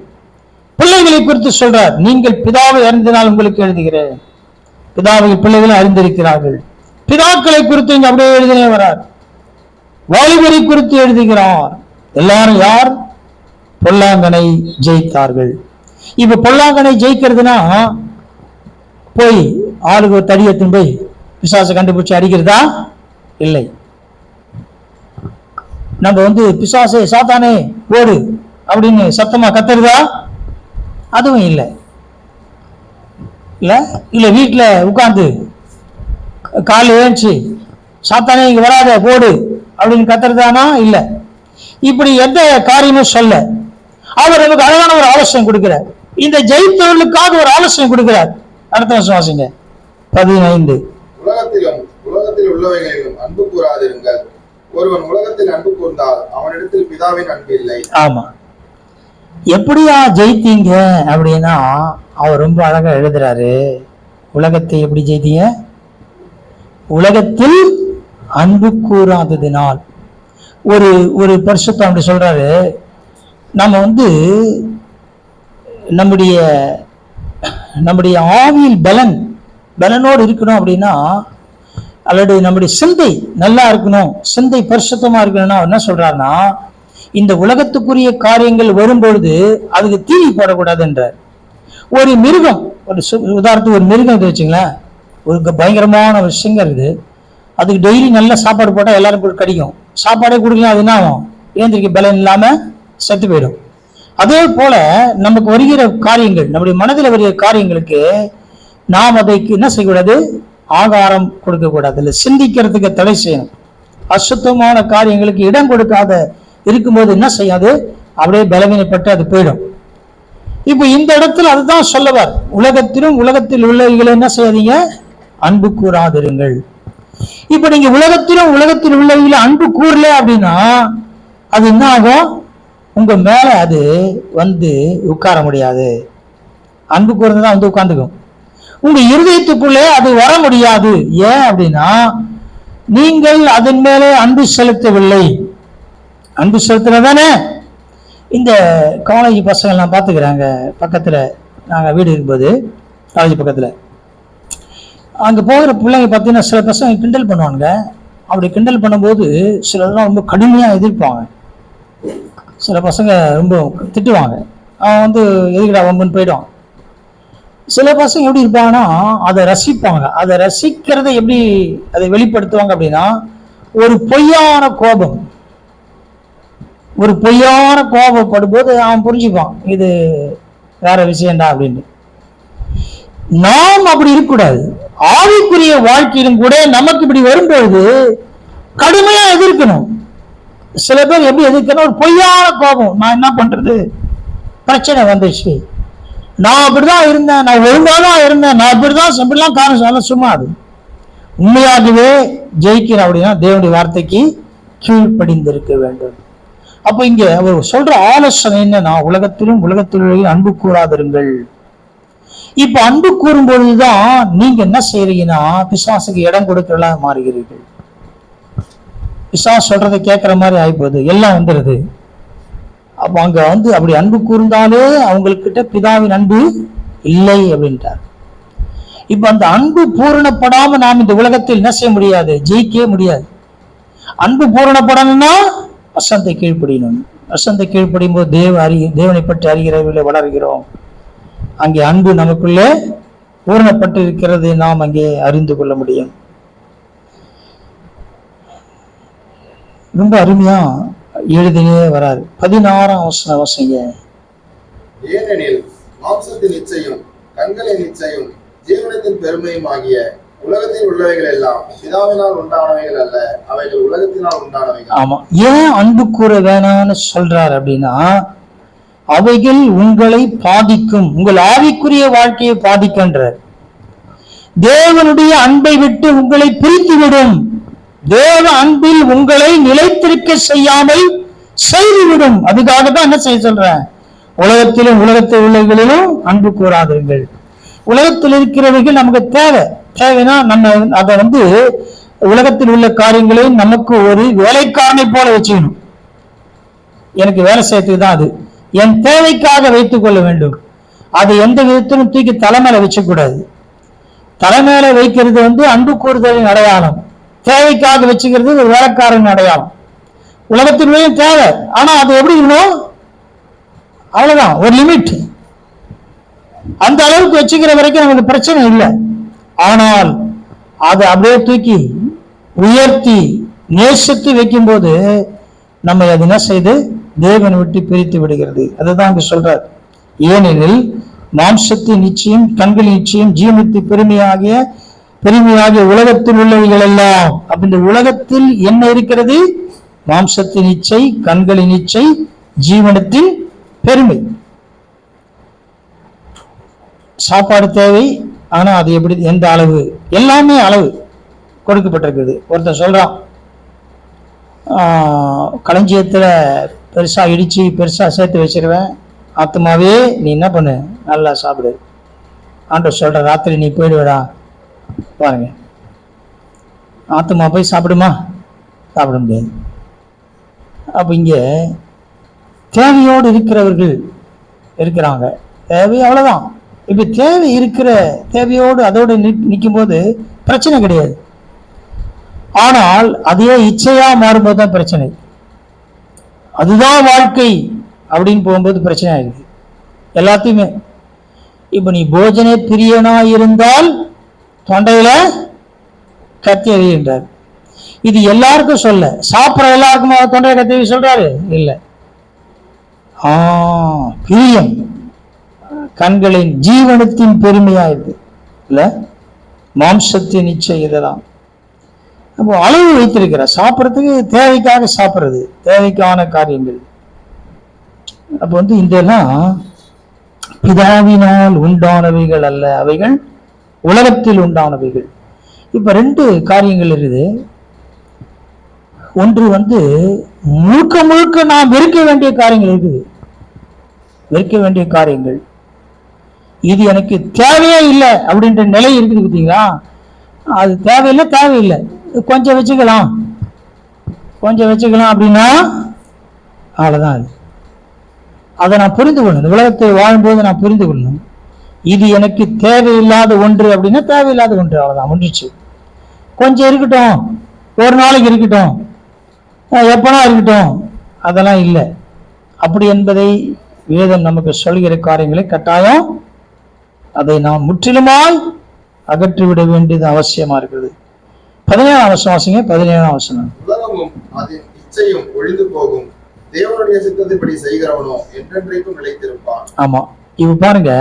பிள்ளைகளை குறித்து சொல்றார், நீங்கள் பிதாவை அறிந்ததினால் உங்களுக்கு எழுதுகிறேன். பிதாவை பிள்ளைகளை அறிந்திருக்கிறார்கள். பிதாக்களை குறித்து இங்க அப்படியே எழுதினே வரார். வாலிபரை குறித்து எழுதுகிறார். எல்லாரும் யார், பொல்லாங்கனை ஜெயித்தார்கள். இப்ப பொல்லாங்கனை ஜெயிக்கிறதுனா போய் ஆளுக்கு ஒரு தடி எடுத்துன்னு போய் பிசாசை கண்டுபிடிச்சு அடிக்கிறதா இல்லை. நம்ம பிசாசே சாத்தானே ஓடு அப்படின்னு சத்தமா கத்துறதா, அதுவும் இல்லை. இல்ல இல்ல வீட்டுல உட்கார்ந்து காலை ஏஞ்சி சாத்தானே இங்க வராத போடு அப்படின்னு கத்துறதானா இல்ல. இப்படி எந்த காரியமும் சொல்ல அவர் எனக்கு அழகான ஒரு ஆலோசனை கொடுக்கிறார். இந்த ஜெயித்தவர்களுக்காக ஒரு ஆலோசனை கொடுக்கிறார். அடுத்த வருஷம் வாசிங்க 15. உலகத்தில் உள்ளவைகளிலும் அன்பு கூறாதிருங்கள். ஒருவன் உலகத்தில் அன்பு கூர்ந்தால் அவனிடத்தில் பிதாவின் அன்பு இல்லை. ஆமா, எப்படியா ஜெயித்தீங்க அப்படின்னா அவர் ரொம்ப அழகா எழுதுறாரு. உலகத்தை எப்படி ஜெயித்தீங்க? உலகத்தில் அன்பு கூறாததினால். ஒரு பரிசுத்தம் அப்படி சொல்றாரு, நம்ம நம்முடைய ஆவியில் பலனோடு இருக்கணும் அப்படின்னா, அல்லது நம்முடைய சிந்தை நல்லா இருக்கணும், சிந்தை பரிசுத்தமா இருக்கணும்னா என்ன சொல்றாருன்னா, இந்த உலகத்துக்குரிய காரியங்கள் வரும்பொழுது அதுக்கு தீனி போடக்கூடாதுன்ற. ஒரு மிருகம், உதாரணத்துக்கு ஒரு மிருகம் இது வச்சுங்களேன், ஒரு பயங்கரமான ஒரு சிங்கம் இருக்குது, அதுக்கு டெய்லி நல்ல சாப்பாடு போட்டால் எல்லாரும் கடிக்கும். சாப்பாடே கொடுக்கலாம், அது என்ன ஆகும்? ஏந்திரிக்க பலன் இல்லாம செத்து போயிடும். அதே போல நமக்கு வருகிற காரியங்கள், நம்முடைய மனதில் வருகிற காரியங்களுக்கு நாம் அதைக்கு என்ன செய்யக்கூடாது? ஆகாரம் கொடுக்க கூடாது, இல்லை சிந்திக்கிறதுக்கு தடை செய்யணும். அசுத்தமான காரியங்களுக்கு இடம் கொடுக்காத இருக்கும்போது என்ன செய்யாது? அப்படியே பலவீனப்பட்டு அது போயிடும். இப்ப இந்த இடத்துல அதுதான் சொல்லவர், உலகத்தில் உள்ளவர்களை என்ன செய்யாதீங்க? அன்பு கூறாதிருங்கள். இப்ப நீங்க உலகத்தில் உள்ளவர்களை அன்பு கூறல அப்படின்னா அது என்ன ஆகும்? உங்க மேல அது உட்கார முடியாது. அன்பு கூர்ந்துதான் உட்கார்ந்துக்கும். உங்க இருதயத்துக்குள்ளே அது வர முடியாது. ஏன் அப்படின்னா நீங்கள் அதன் மேலே அன்பு செலுத்தவில்லை. அன்பு செலுத்தினதானே? இந்த காலேஜ் பசங்க எல்லாம் பார்த்துக்கிறாங்க, பக்கத்துல நாங்க வீடு இருக்கும்போது காலேஜ் பக்கத்துல அங்க போகிற பிள்ளைங்க பார்த்தீங்கன்னா சில பசங்க கிண்டல் பண்ணுவாங்க. அப்படி கிண்டல் பண்ணும்போது சிலதெல்லாம் ரொம்ப கடுமையா எதிர்ப்பாங்க. சில பசங்க ரொம்ப திட்டுவாங்க, அவன் எதுக்குடா வம்புன்னு போயிடுவான். சில பசங்க எப்படி இருப்பாங்கன்னா அதை ரசிப்பாங்க. அதை ரசிக்கிறத எப்படி அதை வெளிப்படுத்துவாங்க அப்படின்னா, ஒரு பொய்யான கோபப்படும் போது அவன் புரிஞ்சுப்பான், இது வேற விஷயம்டா அப்படின்னு. நாம் அப்படி இருக்கக்கூடாது. ஆவிக்குரிய வாழ்க்கையிலும் கூட நமக்கு இப்படி வரும்பொழுது கடுமையா எதிர்க்கணும். சில பேர் எப்படி எதிர்க்கணும்? ஒரு பொய்யான கோபம், நான் என்ன பண்றது, பிரச்சனை வந்துச்சு, நான் அப்படிதான் இருந்தேன், நான் ஒழுங்காதான் இருந்தேன், நான் இப்படிலாம் காரணம் சொல்ல. சும்மா அது உண்மையாகவே ஜெயிக்கிறேன் அப்படின்னா தேவனுடைய வார்த்தைக்கு கீழ்ப்படிந்திருக்க வேண்டும். அப்ப இங்க அவர் சொல்ற ஆலோசனை என்னன்னா, உலகத்தில் அன்பு கூறாதிருங்கள். இப்ப அன்பு கூறும் பொழுதுதான் நீங்க என்ன செய்யறீங்கன்னா பிசாசுக்கு இடம் கொடுக்கிறதா மாறுகிறீர்கள். பிசாசு சொல்றதை கேட்கிற மாதிரி ஆயிப்போகுது, எல்லாம் வந்துடுது. அப்ப அங்க அப்படி அன்பு கூர்ந்தாலே அவங்கக்கிட்ட பிதாவின் அன்பு இல்லை அப்படின்ட்டார். இப்ப அந்த அன்பு பூரணப்படாம நாம் இந்த உலகத்தில் என்ன செய்ய முடியாது? ஜெயிக்கவே முடியாது. அன்பு பூரணப்படணும்னா வசனத்தை கீழ்ப்படியணும். வசனத்தை கீழ்ப்படியும் போது தேவனை பற்றி அறிகிறவர்களை வளர்கிறோம். அங்கே அன்பு நமக்குள்ளே பூரணப்பட்டு இருக்கிறது, நாம் அங்கே அறிந்து கொள்ள முடியும். ரொம்ப அருமையா எழுதினே வராது. 16ஆம் வசனம். ஏனெனில் மாம்சத்தின் இச்சையும் கண்களின் இச்சையும் ஜீவனத்தின் பெருமையும் ஆகிய உலகத்தில் உள்ளவைகள் எல்லாம் பிதாவினால் உண்டானவைகள் அல்ல, அவைகள் உலகத்தினால் உண்டானவைகள். ஆமா, ஏன் அன்பு கூற வேணாம்னு சொல்றார் அப்படின்னா, அவைகள் உங்களை பாதிக்கும், உங்கள் ஆவிக்குரிய வாழ்க்கையை பாதிக்கின்றார். தேவனுடைய அன்பை விட்டு உங்களை பிரித்துவிடும். தேவ அன்பில் உங்களை நிலைத்திருக்க செய்யாமல் செய்துவிடும். அதுக்காக தான் என்ன செய்ய சொல்றேன், உலகத்தில் உள்ளவர்களிலும் அன்பு கூறாதீர்கள். உலகத்தில் இருக்கிறவர்கள் நமக்கு தேவைன்னா நம்ம அதை உலகத்தில் உள்ள காரியங்களை நமக்கு ஒரு வேலைக்காரனை போல வச்சுக்கணும். எனக்கு வேலை செய்யறதுக்கு தான் அது, என் தேவைக்காக வைத்துக் கொள்ள வேண்டும். அதை எந்த விதத்திலும் தூக்கி தலைமையில வச்சக்கூடாது. தலைமையில வைக்கிறது அன்பு கூறுதலின் அடையாளம், தேவைக்காக வச்சுக்கிறது ஒரு வேலைக்காரன் அடையாளம். உலகத்தினுடைய தேவை, ஆனா அது எப்படி இருக்கணும்? அவ்வளவுதான், ஒரு லிமிட். அந்த அளவுக்கு வச்சுக்கிற வரைக்கும் நமக்கு பிரச்சனை இல்லை. ஆனால் அதை அப்படியே தூக்கி உயர்த்தி நேசத்து வைக்கும் போது நம்ம அது என்ன செய்து தேவனை விட்டு பிரித்து விடுகிறது. அதுதான் அங்கு சொல்றார். ஏனெனில் மாம்சத்தின் நிச்சயம் கண்களின் நிச்சயம் ஜீவனத்தின் பெருமையாகிய உலகத்தில் உள்ளவைகள் எல்லாம். அப்ப இந்த உலகத்தில் என்ன இருக்கிறது? மாம்சத்தின் இச்சை, கண்களின் இச்சை, ஜீவனத்தின் பெருமை. சாப்பாடு தேவை, ஆனா அது எப்படி, எந்த அளவு, எல்லாமே அளவு கொடுக்கப்பட்டிருக்குது. ஒருத்தன் சொல்றான், களஞ்சியத்துல பெருசா இடிச்சு பெருசா சேர்த்து வச்சிருவேன், ஆத்மாவே நீ என்ன பண்ணு, நல்லா சாப்பிடு. ஆண்டவர் சொல்ற, ராத்திரி நீ போயிடுவடா. பாருங்க, ஆத்மா போய் சாப்பிடுமா? சாப்பிட முடியாது. அப்ப இங்க தேவையோடு இருக்கிறவர்கள் இருக்கிறாங்க. தேவை அவ்வளவுதான். இப்ப தேவையோடு அதோடு நிற்கும் போது பிரச்சனை கிடையாது. ஆனால் அதே இச்சையா மாறும்போது தான் பிரச்சனை. அதுதான் வாழ்க்கை அப்படின்னு போகும்போது பிரச்சனை ஆயிடுது எல்லாத்தையுமே. இப்ப நீ போஜன பிரியனா இருந்தால் தொண்டையில கத்தி எறிகின்றார். இது எல்லாருக்கும் சொல்ல, சாப்பிட்ற எல்லாருக்குமா தொண்டையை கத்தி சொல்றாரு? இல்லை. பிரியம் கண்களின் ஜீவனத்தின் பெருமையாயிடுது இல்ல, மாம்சத்தின் இச்சை இதெல்லாம். அப்போ அளவு வைத்திருக்கிற சாப்பிட்றதுக்கு, தேவைக்காக சாப்பிட்றது, தேவைக்கான காரியங்கள். அப்போ இதெல்லாம் பிதாவினால் உண்டானவைகள் அல்ல, அவைகள் உலகத்தில் உண்டானவைகள். இப்ப 2 காரியங்கள் இருக்குது. ஒன்று முழுக்க முழுக்க நாம் வெறுக்க வேண்டிய காரியங்கள் இருக்குது. வெறுக்க வேண்டிய காரியங்கள், இது எனக்கு தேவையே இல்லை அப்படின்ற நிலை இருக்குது பார்த்தீங்களா? அது தேவையில்லை, கொஞ்சம் வச்சுக்கலாம் அப்படின்னா அவ்வளவுதான். அது அதை நான் புரிந்து கொள்ளணும். இந்த உலகத்தை வாழும்போது நான் புரிந்து கொள்ளணும், இது எனக்கு தேவையில்லாத ஒன்று அப்படின்னா தேவையில்லாத ஒன்று, அவ்வளவுதான், முடிச்சு. கொஞ்சம் இருக்கட்டும், ஒரு நாளைக்கு இருக்கட்டும், எப்பனா இருக்கட்டும், அதெல்லாம் இல்லை. அப்படி என்பதை வேதம் நமக்கு சொல்கிற காரியங்களை கட்டாயம் அதை நாம் முற்றிலுமாய் அகற்றிவிட வேண்டியது அவசியமா இருக்கிறது. 17ஆம் வசனம் வாசிங்க. 17ஆம் வசனம். உலகமும் அதன் இச்சையும் ஒழிந்து போகும், தேவனுடைய சித்தத்தின்படி செய்கிறவனோ என்றென்றைக்கும் நிலைத்திருப்பான். ஆமா, இப்ப பாருங்க,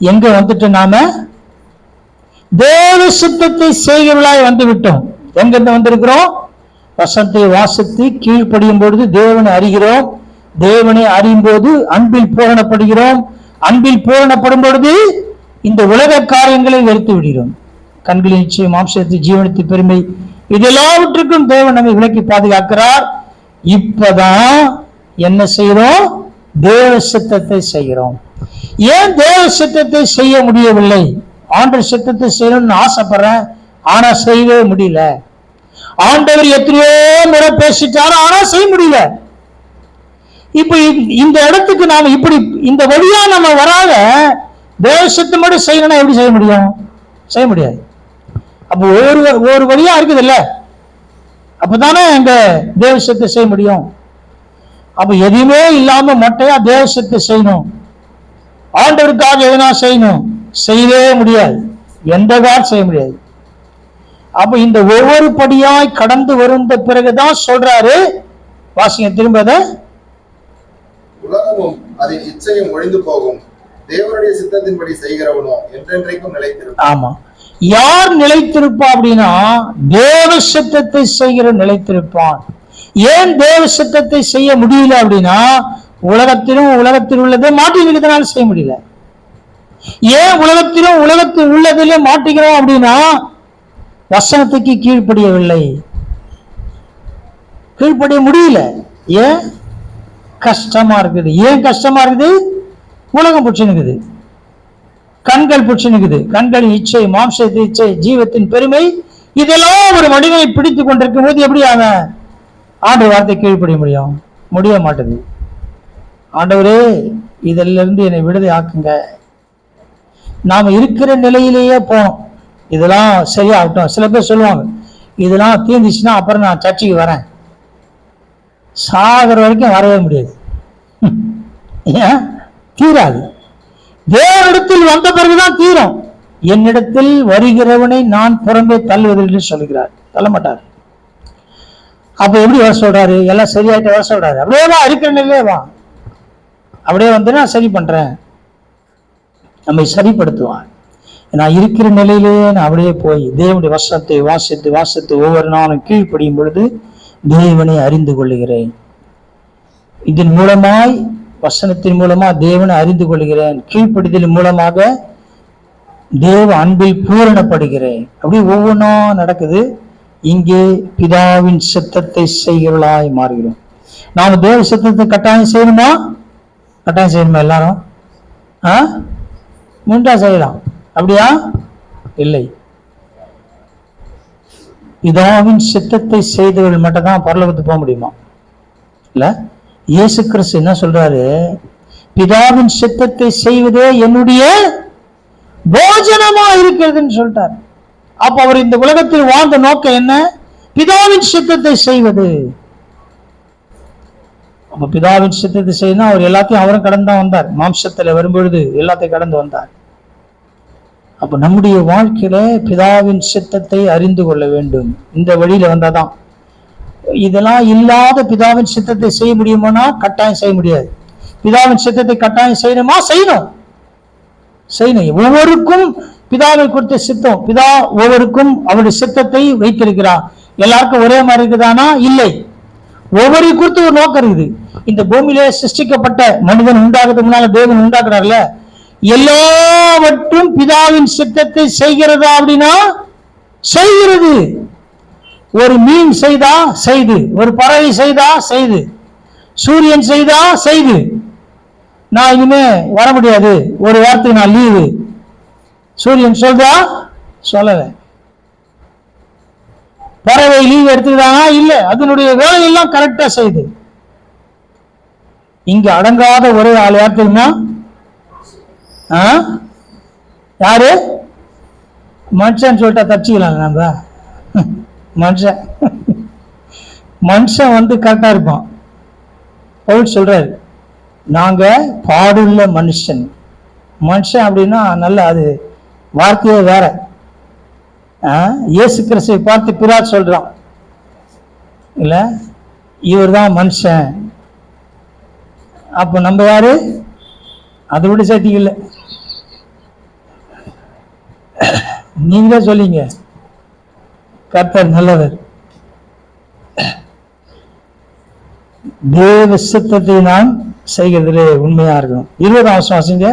எங்க நாம தேவ சித்தத்தை செய்கிறவர்களாய் விட்டோம். எங்க வந்திருக்கிறோம்? வசனத்தை வாசித்து கீழ்ப்படியும் பொழுது தேவனை அறிகிறோம். தேவனை அறியும் போது அன்பில் பூரணப்படுகிறோம். அன்பில் பூரணப்படும் பொழுது இந்த உலக காரியங்களை வெறுத்து விடுகிறோம். கண்களின் நிச்சயம், மாம்சத்தை, ஜீவனத்தின் பெருமை, இதெல்லாவற்றுக்கும் தேவன் நம்மை விலக்கி பாதுகாக்கிறார். இப்பதான் என்ன செய்யறோம்? தேவ சித்தத்தை செய்கிறோம். ஏன் தேவ சித்தத்தை செய்ய முடியவில்லை? ஆண்டவர் சித்தத்தை செய்யணும்னு ஆசைப்படுறேன், ஆனா செய்யவே முடியல. ஆண்டவர் எத்தனையோ முறை பேசிட்டாரு, ஆனா செய்ய முடியல. இப்ப இந்த இடத்துக்கு நாம இப்படி இந்த வழியா நம்ம வராத தேவசத்தோடு செய்யணும்னா எப்படி செய்ய முடியும்? செய்ய முடியாது. அப்போ ஒவ்வொரு வழியா இருக்குது இல்ல, அப்பதானே அங்க தேவசத்தை செய்ய முடியும். அப்ப எதுவுமே இல்லாம மொட்டையா தேவசத்தை செய்யணும், ஆண்டவருக்காக எதனா செய்யணும், செய்யவே முடியாது. எந்த காலம் செய்ய முடியாது. அப்ப இந்த ஒவ்வொரு படியாய் கடந்து வருந்த பிறகுதான் சொல்றாரு, வாசிங்க திரும்ப. உலகமும் அதன் இச்சையும் ஒழிந்து போகும், தேவனுடைய சித்தத்தின்படி செய்கிறவனோ என்றென்றைக்கும் நிலைத்திருப்பான். ஆமா, யார் நிலைத்திருப்பா அப்படின்னா தேவ சித்தத்தை செய்கிற நிலைத்திருப்பான். ஏன் தேவ சித்தத்தை செய்ய முடியல அப்படின்னா உலகத்தில் உள்ளதை மாட்டிக்கிறதுனால செய்ய முடியல. ஏன் உலகத்தில் உள்ளதிலே மாட்டிக்கிறோம் அப்படின்னா வசனத்துக்கு கீழ்ப்படியவில்லை, கீழ்ப்படிய முடியல. ஏன்? கஷ்டமா இருக்குது. ஏன் கஷ்டமா இருக்குது? உலகம் புடிச்சுனுக்குது, கண்கள் புடிச்சுனுக்குது. கண்களின் இச்சை, மாம்சத்தின் இச்சை, ஜீவத்தின் பெருமை, இதெல்லாம் ஒரு மனிதனை பிடித்து கொண்டிருக்கும் போது எப்படி அவன் ஆண்டவர் வார்த்தை கீழ்ப்படிய முடியும்? முடிய மாட்டேது. ஆண்டவரே இதிலிருந்து என்னை விடுதலை ஆக்குங்க. நாம இருக்கிற நிலையிலேயே போனோம், இதெல்லாம் சரியாகட்டும். சில பேர் சொல்லுவாங்க, இதெல்லாம் தீர்ந்துச்சுன்னா அப்புறம் நான் சர்ச்சைக்கு வரேன். சாகர வரைக்கும் வரவே முடியாது. ஏன் தீராது? தேவனிடத்தில் வந்த பிறகுதான் தீரும். என்னிடத்தில் வருகிறவனை நான் புறம்பே தள்ளுவதில்லை சொல்லுகிறார், தள்ள மாட்டார். அப்ப எப்படி வர சொல்றாரு? எல்லாம் சரியாயிட்டு வர சொல்றாரு. அப்படியே வா, இருக்கிற நிலையே வா, அப்படியே வந்து நான் சரி பண்றேன், நம்மை சரிப்படுத்துவான். நான் இருக்கிற நிலையிலேயே நான் அப்படியே போய் தேவனுடைய வசனத்தை வாசித்து ஒவ்வொரு நாளும் கீழ்ப்படியும் பொழுது தேவனை அறிந்து கொள்ளுகிறேன். இதன் மூலமாய் வசனத்தின் மூலமா தேவனை அறிந்து கொள்கிறேன், கீழ்ப்படிதலின் மூலமாக தேவ அன்பில் பூரணப்படுகிறேன். அப்படி ஒவ்வொன்றா நடக்குது. இங்கே பிதாவின் சித்தத்தை செய்கிறவளாய் மாறுகிறோம். நாம தேவ சித்தத்தை கட்டாயம் செய்யணுமா? கட்டாயம் செய்யணுமா? எல்லாரும் முண்டா செய்யலாம், அப்படியா? இல்லை. பிதாவின் சித்தத்தை செய்தவர்கள் மட்டும் தான் பரலோகத்துக்கு போக முடியுமா? இல்ல. இயேசு கிறிஸ்து என்ன சொல்றாரு? பிதாவின் சித்தத்தை செய்வதே என்னுடைய போஜனமா இருக்கிறதுன்னு சொல்லிட்டார். அப்ப அவர் இந்த உலகத்தில் வாழ்ந்த நோக்கம் என்ன? பிதாவின் சித்தத்தை செய்வது. அப்ப பிதாவின் சித்தத்தை செய்யணும். அவர் எல்லாத்தையும் அவரும் கடந்து தான் வந்தார். மாம்சத்துல வரும்பொழுது எல்லாத்தையும் கடந்து வந்தார். அப்ப நம்முடைய வாழ்க்கையில பிதாவின் சித்தத்தை அறிந்து கொள்ள வேண்டும். இந்த வழியில வந்தாதான். இதெல்லாம் இல்லாத பிதாவின் சித்தத்தை செய்ய முடியுமானா? கட்டாயம் செய்ய முடியாது. பிதாவின் சித்தத்தை கட்டாயம் செய்யணுமா? செய்யணும். ஒவ்வொருக்கும் பிதாவை குறித்த சித்தம். பிதா ஒவ்வொருக்கும் அவருடைய சித்தத்தை வைத்திருக்கிறார். எல்லாருக்கும் ஒரே மாதிரி இருக்குதானா? இல்லை. ஒவ்வொரு குறித்து ஒரு நோக்கம் இருக்குது. இந்த பூமியிலே சிருஷ்டிக்கப்பட்ட மனிதன் உண்டாகிறதுக்கு முன்னால தேவன் உண்டாக்குறாருல, எல்லாவற்றும் பிதாவின் சித்தத்தை செய்கிறதா அப்படின்னா செய்கிறது. ஒரு மீன் செய்தா செய்து, ஒரு பறவை செய்தா செய்து, சூரியன் செய்தா செய்து. நான் இனிமே வர முடியாது, ஒரு வாரத்துக்கு நான் லீவு, சூரியன் சொல்றா சொல்லல. பறவை லீவ் எடுத்துக்கிறாங்க, இல்ல, அதனுடைய வேலையெல்லாம் கரெக்டா செய்து. இங்க அடங்காத ஒரே ஆள் யார் தெரியுமா? யாரு? மனுஷன் சொல்லிட்டா தப்பிச்சுக்கலாம். நம்ம மனுஷன் வந்து கரெக்டா இருப்பான். பவுல் சொல்றாரு, நாங்க பாடுள்ள மனுஷன். மனுஷன் அப்படின்னா நல்ல, அது வார்த்தையே வேற. இயேசு கிறிஸ்துவை பார்த்து பிலாத்து சொல்றான் இல்ல, இவர் தான் மனுஷன். அப்ப நம்ம யாரு? அதை விட சேர்த்திக்கு இல்லை. நீங்களே சொல்லிங்க, கர்த்தர் நல்லவர். தேவ சித்தத்தை நான் செய்கிறதுல உண்மையா இருக்கணும். 20ஆம் வசனம் வாசிங்க.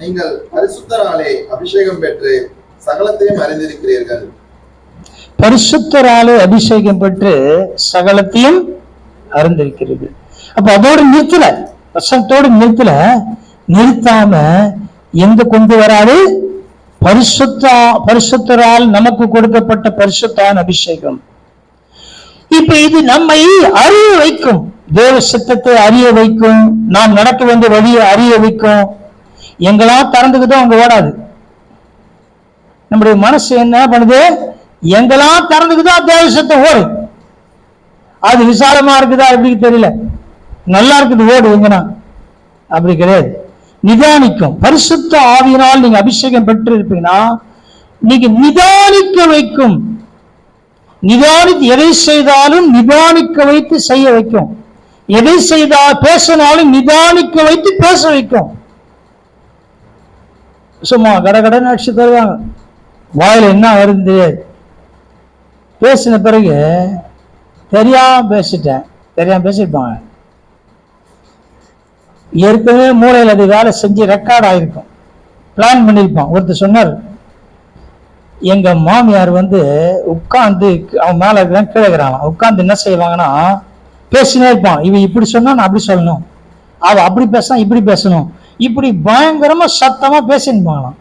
நீங்கள் பரிசுத்தராலே அபிஷேகம் பெற்று சகலத்தையும் அறிந்திருக்கிறீர்கள். பரிசுத்தராலே அபிஷேகம் பெற்று சகலத்தையும் அறிந்திருக்கிறீர்கள். அப்ப அதோடு நிறுத்தல, வசனத்தோடு நிறுத்தாம எங்க கொண்டு வராது? பரிசுத்தரால் நமக்கு கொடுக்கப்பட்ட பரிசுத்தான அபிஷேகம். இப்ப இது நம்மை அறிய வைக்கும், தேவ சித்தத்தை அறிய வைக்கும், நாம் நடக்க வேண்டிய வழியை அறிய வைக்கும். எங்கெல்லாம் திறந்துக்குதோ அங்க ஓடாது. நம்முடைய மனசு என்ன பண்ணுது? எங்கெல்லாம் திறந்துக்குதோ தேவ சித்தம் ஓடு. அது விசாலமா இருக்குதா எப்படி தெரியல, நல்லா இருக்குது ஓடு எங்கன்னா, அப்படி கிடையாது. நிதானிக்கும். பரிசுத்த ஆவியினால் நீங்க அபிஷேகம் பெற்று இருப்பீங்கன்னா நீங்க நிதானிக்க வைக்கும். நிதானித்து எதை செய்தாலும் நிதானிக்க வைத்து செய்ய வைக்கும். எதை செய்தால் பேசினாலும் நிதானிக்க வைத்து பேச வைக்கும். சும்மா கடகடன் அடிச்சு தருவாங்க, வாயில என்ன வருது தெரியாது. பேசின பிறகு தெரியாம பேசிருப்பாங்க. ஏற்கனவே மூளையில் அது வேலை செஞ்சு ரெக்கார்ட் ஆயிருக்கும், பிளான் பண்ணியிருப்பான். ஒருத்தர் சொன்னார், எங்க மாமியார் வந்து உட்கார்ந்து அவன் மேல இருக்கிறான், கீழே இருக்கிறான், உட்கார்ந்து என்ன செய்வாங்கன்னா பேசினே இருப்பான். இவன் இப்படி சொன்னா நான் அப்படி சொல்லணும், அவ அப்படி பேசினா இப்படி பேசணும், இப்படி பயங்கரமா சத்தமா பேசிருப்பாங்களாம்.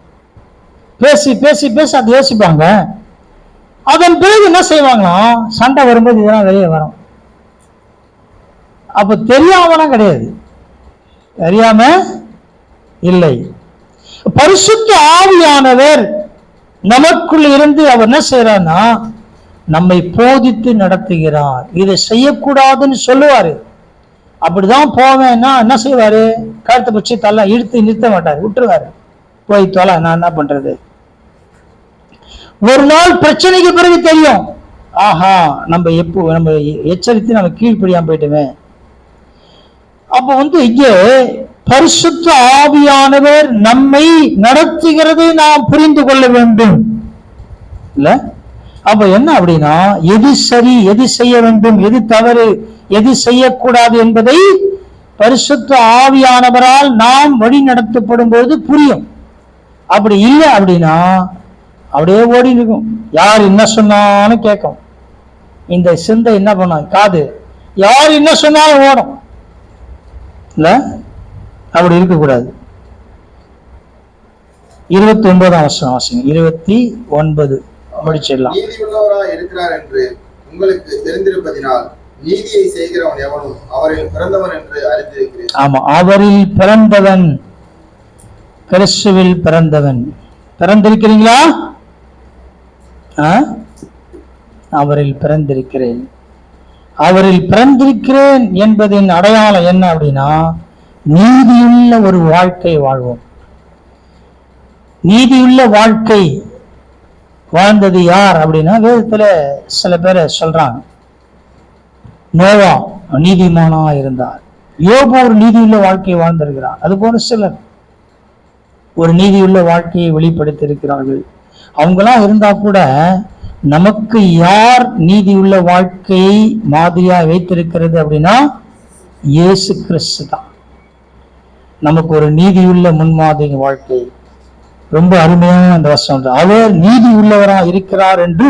பேசி பேசி பேசி அதை யோசிப்பாங்க. அதன் பிறகு என்ன செய்வாங்களாம், சண்டை வரும்போது இதெல்லாம் வெளியே வரும். அப்ப தெரியாமலாம் கிடையாது, தெரியாம இல்லை. பரிசுத்த ஆவியானவர் நமக்குள் இருந்து அவர் என்ன செய்யறார்னா நம்மை போதித்து நடத்துகிறார். இதை செய்யக்கூடாதுன்னு சொல்லுவாரு. அப்படிதான் போவேன்னா என்ன செய்வாரு? கருத்தை பற்றி தள்ள இழுத்து நிறுத்த மாட்டாரு, விட்டுருவாரு. போய் தொலை, நான் என்ன பண்றது? ஒரு நாள் பிரச்சனைக்கு பிறகு தெரியும், ஆஹா நம்ம எச்சரித்து நம்ம கீழ்ப்படியாம போயிட்டுமே. அப்ப இங்கே பரிசுத்த ஆவியானவர் நம்மை நடத்துகிறதை நாம் புரிந்து கொள்ள வேண்டும் இல்ல? அப்ப என்ன அப்படின்னா, எது சரி, எது செய்ய வேண்டும், எது தவறு, எது செய்யக்கூடாது என்பதை பரிசுத்த ஆவியானவரால் நாம் வழி நடத்தப்படும் போது புரியும். அப்படி இல்லை அப்படின்னா அப்படியே ஓடி இருக்கும். யார் என்ன சொன்னாலும் கேட்கும். இந்த சிந்தை என்ன பண்ணும்? காது யார் என்ன சொன்னாலும் ஓடும். இல்ல, அப்படி இருக்கக்கூடாது. 29ஆம் வசனம் வாசிங்க. 29 முடிச்சிடலாம். நீதி உள்ளவராய் இருக்கிறார் என்று உங்களுக்கு தெரிந்திருப்பதினால் நீதியை செய்கிறவன் எவனும் அவரில் பிறந்தவன் என்று அறிந்திருக்கிறேன். ஆமா, அவரில் பிறந்தவன், கிறிஸ்துவில் பிறந்தவன். பிறந்திருக்கிறீங்களா? அவரில் பிறந்திருக்கிறேன். அவரில் பிறந்திருக்கிறேன் என்பதின் அடையாளம் என்ன அப்படின்னா, நீதியுள்ள ஒரு வாழ்க்கை வாழ்வோம். நீதியுள்ள வாழ்க்கை வாழ்ந்தது யார் அப்படின்னா, வேதத்துல சில பேரை சொல்றாங்க. நோவா நீதிமானா இருந்தார். யோபு ஒரு நீதியுள்ள வாழ்க்கையை வாழ்ந்திருக்கிறார். அது போல சிலர் ஒரு நீதியுள்ள வாழ்க்கையை வெளிப்படுத்தி இருக்கிறார்கள். அவங்களாம் இருந்தா கூட நமக்கு யார் நீதியுள்ள வாழ்க்கையை மாதிரியா வைத்திருக்கிறது அப்படின்னா, இயேசு கிறிஸ்து தான் நமக்கு ஒரு நீதியுள்ள முன்மாதிரி வாழ்க்கை. ரொம்ப அருமையான அந்த வசனம். அவர் நீதி உள்ளவராக இருக்கிறார் என்று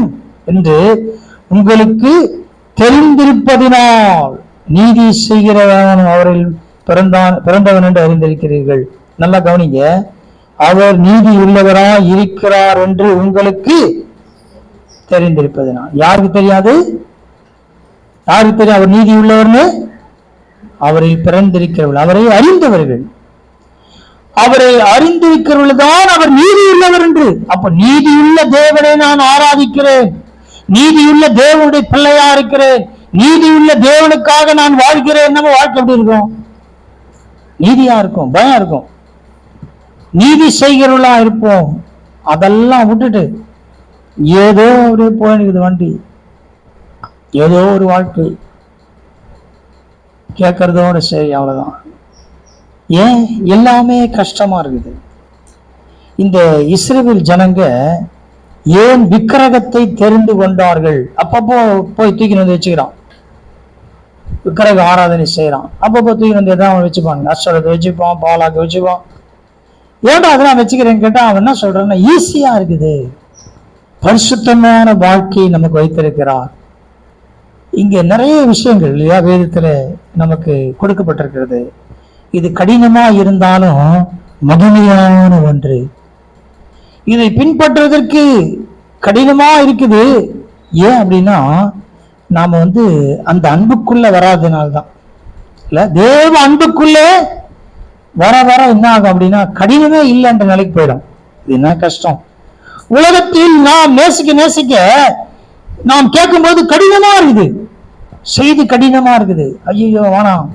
உங்களுக்கு தெரிந்திருப்பதினால் நீதி செய்கிறவன் அவரில் பிறந்தவன் என்று அறிந்திருக்கிறீர்கள். நல்லா கவனிங்க. அவர் நீதி உள்ளவராய் இருக்கிறார் என்று உங்களுக்கு தெரிந்திருப்பதினால். யாருக்கு தெரியாது? யாருக்கு தெரியும் அவர் நீதி உள்ளவர்னு? அவரில் பிறந்திருக்கிறவர்கள், அவரை அறிந்தவர்கள். அவரை அறிந்திருக்கிறவர்கள் தான் அவர் நீதி உள்ளவர் என்று. அப்ப நீதியுள்ள தேவனை நான் ஆராதிக்கிறேன், நீதியுள்ள தேவனுடைய பிள்ளையா இருக்கிறேன், நீதியுள்ள தேவனுக்காக நான் வாழ்கிறேன். நம்ம வாழ்க்கை எப்படி இருக்கும்? நீதியா இருக்கும், பயம் இருக்கும், நீதி செய்கிறவர்களா இருப்போம். அதெல்லாம் விட்டுட்டு ஏதோ அப்படியே போயிருக்குது வண்டி, ஏதோ ஒரு வாழ்க்கை கேட்கறதோட சரி, அவ்வளவுதான். ஏன் எல்லாமே கஷ்டமா இருக்குது? இந்த இஸ்ரவேல் ஜனங்க ஏன் விக்கிரகத்தை தெரிந்து கொண்டார்கள்? அப்பப்போ போய் தூக்கிட்டு வந்து வச்சுக்கிறான், விக்கிரக ஆராதனை செய்யறான். அப்பப்போ தூக்கிட்டு வந்து எதாவது அவன் வச்சுப்பாங்க. அஸ்வரத்தை வச்சுப்பான், பாலாக்க வச்சுப்பான். ஏன்டா அதெல்லாம் வச்சுக்கிறேன்னு கேட்டா அவன் என்ன சொல்றான்னா, ஈஸியா இருக்குது. பரிசுத்தமான வாழ்க்கையை நமக்கு வைத்திருக்கிறார். இங்க நிறைய விஷயங்கள் இல்லையா வேதத்துல நமக்கு கொடுக்கப்பட்டிருக்கிறது. இது கடினமா இருந்தாலும் மகிமையான ஒன்று. இதை பின்பற்றுவதற்கு கடினமா இருக்குது. ஏன் அப்படின்னா நாம அந்த அன்புக்குள்ள வராதனால்தான். இல்ல, தேவ அன்புக்குள்ளே வர வர என்ன ஆகும் அப்படின்னா கடினமே இல்லைன்ற நிலைக்கு போயிடும். இது என்ன கஷ்டம். உலகத்தில் நாம் நேசிக்க நேசிக்க நாம் கேட்கும்போது கடினமா இருக்குது, செய்தி கடினமா இருக்குது. ஐயோ வேணாம்,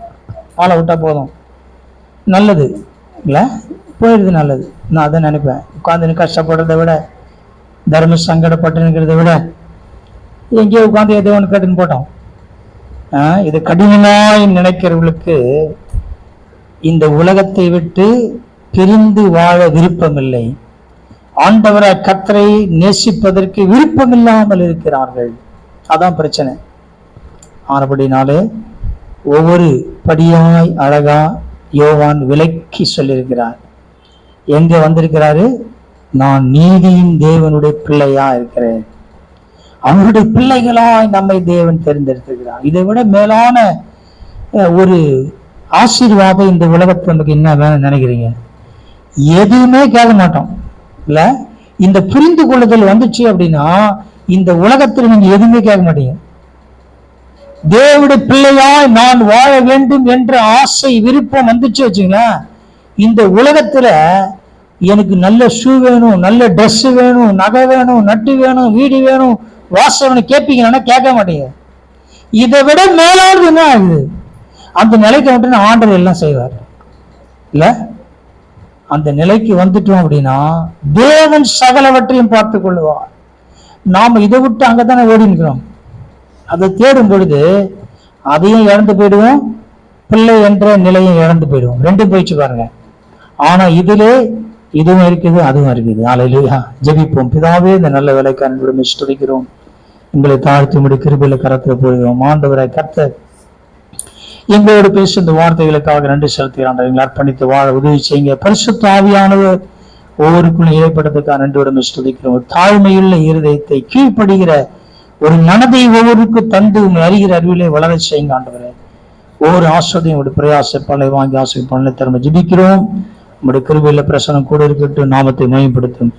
ஆளை விட்டா போதும், நல்லது இல்ல, போயிடுது நல்லது. நான் அதை நினைப்பேன். உட்காந்து கஷ்டப்படுறதை விட, தர்ம சங்கடப்பட்டு நிற்கிறத விட எங்கேயோ உட்காந்து ஏதோ ஒன்று கேட்டுன்னு போட்டோம். இது கடினமாய் நினைக்கிறவர்களுக்கு இந்த உலகத்தை விட்டு பிரிந்து வாழ விருப்பம் இல்லை. ஆண்டவரை கர்த்தரை நேசிப்பதற்கு விருப்பம் இல்லாமல் இருக்கிறார்கள். அதான் பிரச்சனை. ஆனபடினாலே ஒவ்வொரு படியாய் அழகா யோவான் விலக்கி சொல்லியிருக்கிறார். எங்க வந்திருக்கிறாரு? நான் நீதியின் தேவனுடைய பிள்ளையா இருக்கிறேன். அவருடைய பிள்ளைகளாய் நம்மை தேவன் தேர்ந்தெடுத்திருக்கிறார். இதை விட மேலான ஒரு ஆசீர்வாதம் இந்த உலகத்துல நமக்கு என்ன வேணும்னு நினைக்கிறீங்க? எதுவுமே கேட்க மாட்டோம் இல்ல. இந்த புரிந்து கொள்ளுதல் வந்துச்சு அப்படின்னா இந்த உலகத்துல நீங்க எதுவுமே கேட்க மாட்டீங்க. தேவனுடைய பிள்ளையாய் நான் வாழ வேண்டும் என்ற ஆசை விருப்பம் வந்துச்சு வச்சுங்களேன், இந்த உலகத்துல எனக்கு நல்ல ஷூ வேணும், நல்ல ட்ரெஸ் வேணும், நகை வேணும், நட்டு வேணும், வீடு வேணும், வாசம் கேட்பீங்கன்னா கேட்க மாட்டீங்க. இதை விட மேலானது என்ன ஆகுது? அந்த நிலைக்கு வந்துட்டு ஆண்டவர் எல்லாம் செய்வார் இல்ல. அந்த நிலைக்கு வந்துட்டோம் அப்படின்னா தேவன் சகலவற்றையும் பார்த்து கொள்ளுவார். நாம இதை விட்டு அங்கதானே ஓடி நிற்கிறோம். அதை தேடும் பொழுது அதையும் இழந்து போயிடுவோம், பிள்ளை என்ற நிலையும் இழந்து போயிடுவோம். ரெண்டும் போயிடுச்சு பாருங்க. ஆனா இதிலே இதுவும் இருக்குது, அதுவும் இருக்குது. அல்லேலூயா. ஜெபிப்போம். பிதாவே, இந்த நல்ல வேலைக்காரன் ஸ்துதிக்கிறோம். உங்களை தாழ்த்தி முடி கிருபையில கரத்துல போடுகிறோம். ஆண்டவராய் கர்த்தர் எங்களோடு பேச இந்த வார்த்தைகளுக்காக நன்றி செலுத்துகிறான். எங்களை அர்ப்பணித்து வாழ உதவி செய்யுங்க. பரிசுத்த ஆவியானவர் ஒவ்வொருக்குள்ளும் ஏற்படுறதுக்காக நன்றியோடு ஸ்துதிக்கிறோம். தாழ்மையுள்ள இருதயத்தை, கீழ்ப்படுகிற ஒரு மனதை ஒவ்வொருக்கும் தந்து உண்மை அறிகிற அறிவிலே வளர செய்யுங்க ஆண்டவரே. ஒவ்வொரு ஆசிரியையும் ஒரு பிரயாச பலை வாங்கி ஆசிரிய பலனை திறமை ஜிபிக்கிறோம். உங்களுடைய கிருபையில பிரசனம் கூட இருக்கட்டும். நாமத்தை மேம்படுத்தும்.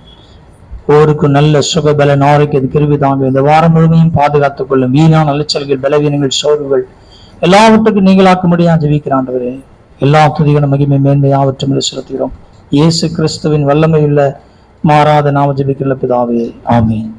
ஒவ்வொருக்கும் நல்ல சுகபலன் ஆரோக்கிய கிருபை தாங்க இந்த வாரம் முழுமையும் பாதுகாத்துக் கொள்ளும். வீணான அலைச்சல்கள், பலவீனங்கள், சோர்வுகள் எல்லாவற்றுக்கும் நீங்களாக்க முடியாது ஜெபிக்கிறாண்டவரே. எல்லா துதிகளும் மகிமை மேன்மை யாவற்றும் செலுத்துகிறோம். இயேசு கிறிஸ்துவின் வல்லமையுள்ள மாறாத நாம ஜெபிக்கிற பிதாவே, ஆமென்.